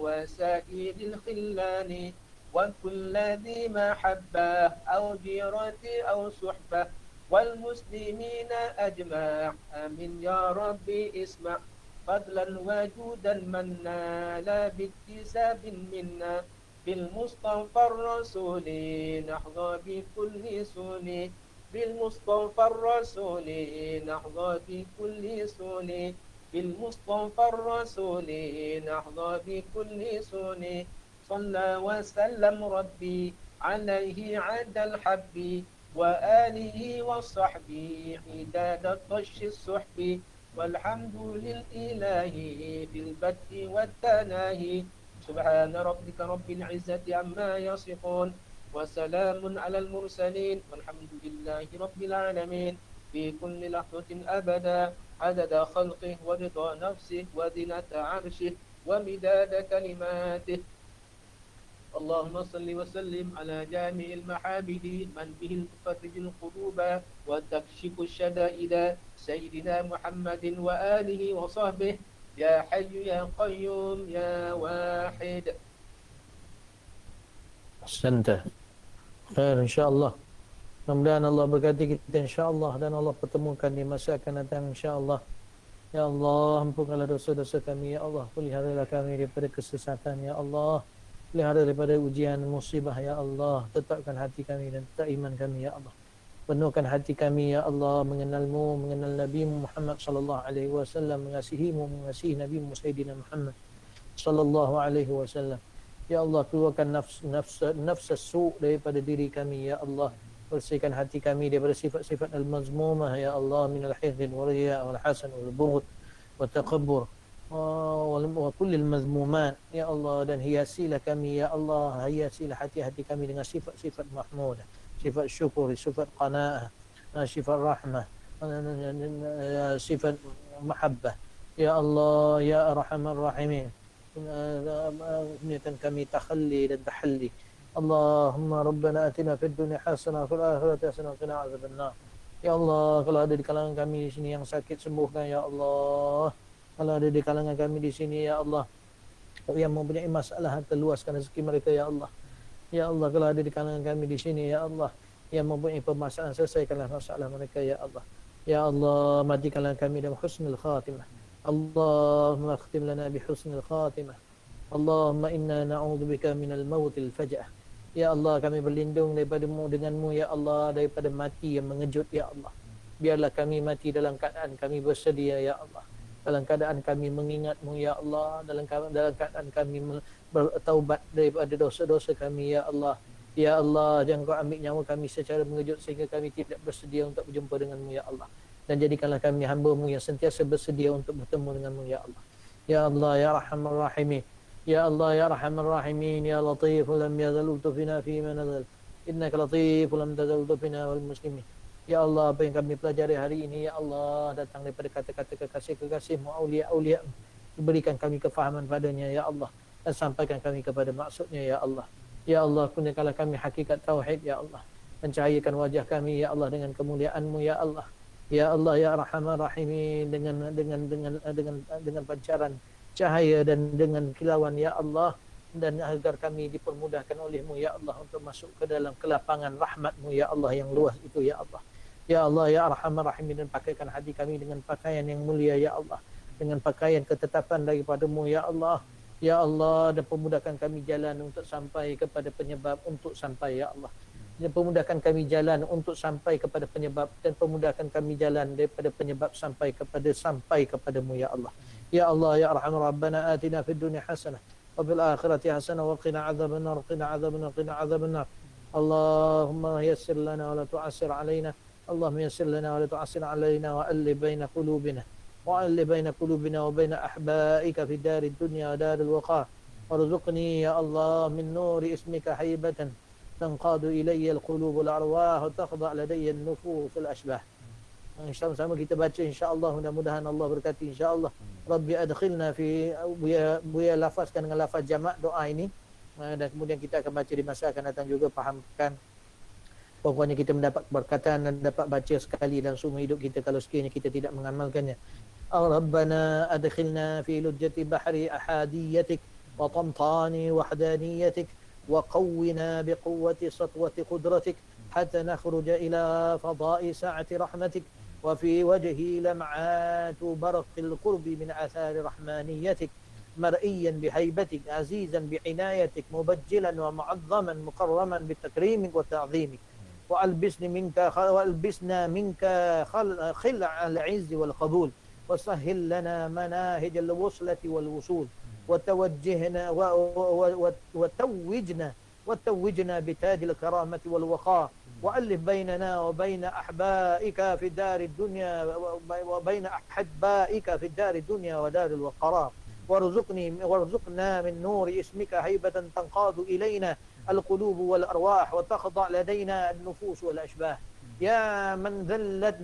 وسائر الخلان وكل ذي محبة أو جيرة أو صحبة والمسلمين أجمع آمين يا ربي اسمع فضلا وجودا منا لا باكتساب منا بالمصطفى الرسول نحظى بكل سون بالمصطفى الرسول نحظى بكل سون بالمصطفى الرسول نحظى بكل سون صلى وسلم ربي عليه عد الحب وآله وصحبه حداد الطش السحب والحمد للإله في البدء والتناهي سبحان ربك رب العزة عما يصفون وسلام على المرسلين والحمد لله رب العالمين في كل لحظة أبدا عدد خلقه ورضا نفسه وزنة عرشه ومداد كلماته اللهم صل وسلم على جامع المحامد من به تفرج القلوب وتكشف الشدائد سيدنا محمد وآله وصحبه يا حي يا قيوم يا واحد. Ahsanta. Khair insya-Allah. Mudah-mudahan Allah berkati kita insya-Allah dan Allah pertemukan di masa akan datang insya-Allah. Ya Allah, ampunkanlah dosa-dosa kami ya Allah. Peliharalah kami daripada kesesatan ya Allah. Pelihara daripada ujian musibah ya Allah. Tetapkan hati kami dan tetap iman kami ya Allah. Penuhkan hati kami ya Allah mengenalmu, mengenal Nabi Muhammad sallallahu alaihi wasallam, mengasihimu, mengasihi Nabi Sayyidina Muhammad sallallahu alaihi wasallam. Ya Allah, keluarkan nafs su' daripada diri kami ya Allah. Bersihkan hati kami daripada sifat-sifat al-mazmumah ya Allah, min al-hizn wal riya wal hasan wal bughd wa takabbur wa kullil mazmumat ya Allah, dan hiasilah kami ya Allah, hiasilah hati-hati kami dengan sifat-sifat mahmudah, sifat syukur, sifat qanaah, sifat rahmah, sifat mahabbah ya Allah ya arhamar rahimin. Niatkan kami takhalli dan tahalli. Allahumma rabbana atina fid dunya hasanah wa fil akhirati hasanah wa qina azabannar. Ya Allah, kalau ada di kalangan kami di sini yang sakit, sembuhkan ya Allah. Kalau ada di kalangan kami di sini ya Allah yang mempunyai masalah, luaskan rezeki mereka ya Allah. Ya Allah, kalau ada di kalangan kami di sini ya Allah yang mempunyai permasalahan, selesaikanlah masalah mereka ya Allah. Ya Allah, matikanlah kami dalam husnul khatimah. Allahumma akhtim lana bi husnul khatimah. Allahumma inna na'udzubika minal mautil faja'ah. Ya Allah, kami berlindung daripadamu denganmu ya Allah daripada mati yang mengejut ya Allah. Biarlah kami mati dalam keadaan kami bersedia ya Allah. dalam keadaan kami mengingat-Mu ya Allah, dalam keadaan kami bertaubat daripada dosa-dosa kami ya Allah. Ya Allah, jangan Kau ambil nyawa kami secara mengejut sehingga kami tidak bersedia untuk berjumpa dengan-Mu ya Allah. Dan jadikanlah kami hamba-Mu yang sentiasa bersedia untuk bertemu dengan-Mu ya Allah. Ya Allah ya Arhamar Rahimin. Ya Allah ya Arhamar Rahimin. Ya Latif lam yazal lutfina fi ma nazal. Innaka Latif lam tazal lutfina wal muslimin. Ya Allah, apa yang kami pelajari hari ini ya Allah datang daripada kata-kata kekasih-kekasih-Mu, aulia-aulia. Berikan kami kefahaman padanya ya Allah dan sampaikan kami kepada maksudnya ya Allah. Ya Allah, kurniakanlah kami hakikat tauhid ya Allah. Pencahayakan wajah kami ya Allah dengan kemuliaan-Mu ya Allah. Ya Allah ya Arhamar Rahimin, dengan pancaran cahaya dan dengan kilauan ya Allah, dan agar kami dipermudahkan oleh-Mu ya Allah untuk masuk ke dalam kelapangan rahmat-Mu ya Allah yang luas itu ya Allah. Ya Allah ya Arhamar Rahimin, dan pakaikan hati kami dengan pakaian yang mulia ya Allah, dengan pakaian ketetapan daripada-Mu ya Allah. Ya Allah, dan pemudahkan kami jalan untuk sampai kepada penyebab untuk sampai ya Allah. Dan pemudahkan kami jalan untuk sampai kepada penyebab, dan pemudahkan kami jalan daripada penyebab sampai kepada-Mu ya Allah. Ya Allah ya Arhamar Rabbana atina fid dunya hasanah wa fil akhirati hasanah wa qina adzabannar qina adzabannar. Allahumma yassir lana wa la tu'assir alaina. Allahumma yassir lana wa la tu'assir alaina wa allif baina qulubina وألف بين قلوبنا وبين أحبائك في دار الدنيا ودار الوقار وارزقني يا الله من نور اسمك هيبة تنقاد إلي القلوب والأرواح وتخضع لدي النفوس الأشباه. InsyaAllah sama kita baca insyaAllah, mudah-mudahan Allah berkati insyaAllah. Rabbi adkhilna fi, Buya lafazkan dengan lafaz jamak doa ini, dan kemudian kita akan baca di masa akan datang juga, fahamkan. Pokoknya kita mendapat keberkatan dan dapat baca sekali dalam semua hidup kita kalau sekiranya kita tidak mengamalkannya. Rabbana adkhilna fi lujjati bahri ahadiyatik wa tamtani wahdaniyatik wa qawwina biquwwati satwati qudratik hatta nakhruja ila fada'i sa'ati rahmatik wa fi wajhi lam'atu barqil qurbi min athari rahmaniyatik mar'iyan bihaybatik azizan bi'inayatik mubajjilan wa mu'azzaman mukarraman bitakrimik wa ta'zimik وألبسنا منك خلع العز والقبول وسهل لنا مناهج الوصلة والوصول وتوجنا بتاج الكرامة والوقار وألف بيننا وبين أحبائك في دار الدنيا ودار الوقرار وارزقنا من نور اسمك هيبة تنقاد إلينا القلوب والأرواح وتخضع لدينا النفوس والأشباه. يا من ذلت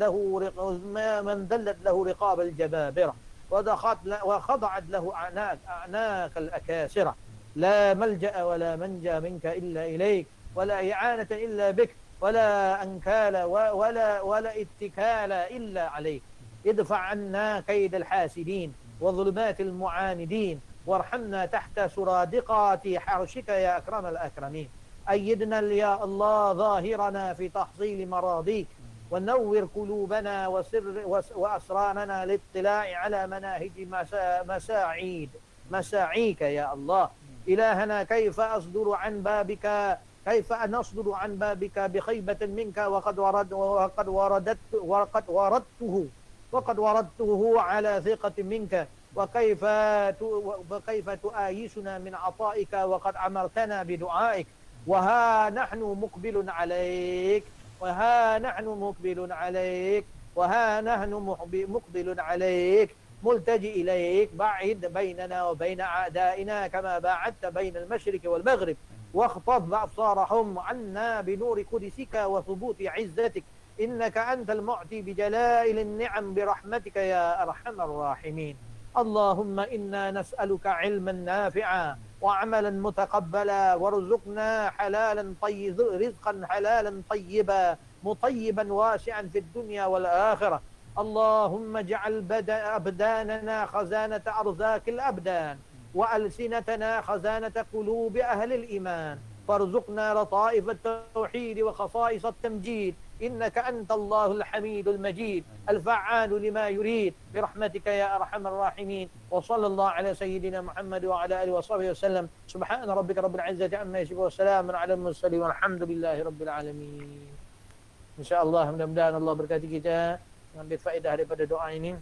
له رقاب الجبابرة وخضعت له أعناق الأكاسرة. لا ملجأ ولا منجى منك إلا إليك ولا إعانة إلا بك ولا أنكال ولا اتكال إلا عليك. ادفع عنا كيد الحاسدين وظلمات المعاندين وارحمنا تحت سرادقات حرشك يا أكرم الأكرمين. أيدنا يا الله ظاهرنا في تحصيل مراضيك ونور قلوبنا وأسرارنا للاطلاع على مناهج مساعيك يا الله. إلهنا كيف نصدر عن بابك بخيبة منك وقد وردته على ثقة منك وكيف تؤايسنا من عطائك وقد أمرتنا بدعائك. وها نحن مقبل عليك ملتجئ إليك. بعد بيننا وبين أعدائنا كما باعدت بين المشرق والمغرب واخطف أبصارهم عنا بنور قدسك وثبوت عزتك. إنك أنت المعطي بجلائل النعم برحمتك يا أرحم الراحمين. اللهم إنا نسألك علما نافعا وعملا متقبلا وارزقنا رزقا حلالا طيبا مطيبا واسعا في الدنيا والآخرة. اللهم اجعل أبداننا خزانة أرزاق الأبدان وألسنتنا خزانة قلوب أهل الإيمان وارزقنا لطائف التوحيد وخصائص التمجيد. إنك أنت الله الحميد المجيد الفعال لما يريد برحمتك يا أرحم الراحمين. وصلى الله على سيدنا محمد وعلى آله وصحبه وسلم. سبحان ربك رب العزة عما يصفون وسلام على المرسلين والحمد لله رب العالمين. InsyaAllah mudah-mudahan Allah berkati kita, ambil faedah daripada doa ini.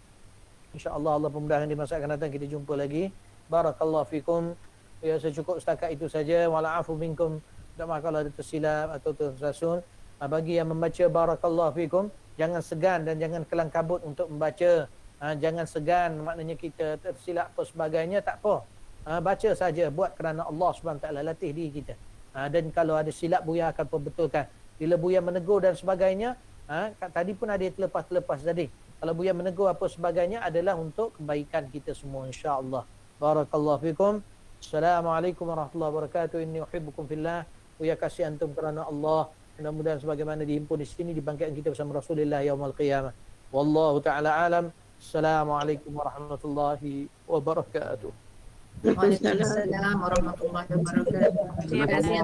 InsyaAllah Allah pemudahkan di masa akan datang kita jumpa lagi. Barakallahu fikum. Ya, secukup setakat itu saja. Wala'afu minkum. Tak maaf kalau ada tersilap atau tersasun. Bagi yang membaca barakallahu fikum, jangan segan dan jangan kelang kabut untuk membaca. Jangan segan, maknanya kita tersilap apa sebagainya, tak apa. Baca saja, buat kerana Allah SWT latih diri kita. Dan kalau ada silap, Buya akan perbetulkan. Bila Buya menegur dan sebagainya, tadi pun ada terlepas tadi. Kalau Buya menegur apa sebagainya adalah untuk kebaikan kita semua, insya-Allah. Barakallahu fikum. Assalamualaikum warahmatullahi wabarakatuh. Inni uhibbukum fillah. Buya kasih antum kerana Allah. Mudah-mudahan sebagaimana dihimpun di sini dibangkitkan kita bersama Rasulullah yaumul qiyamah. Wallahu taala alam. Assalamualaikum warahmatullahi wabarakatuh. Waalaikumsalam warahmatullahi wabarakatuh. Terima kasih.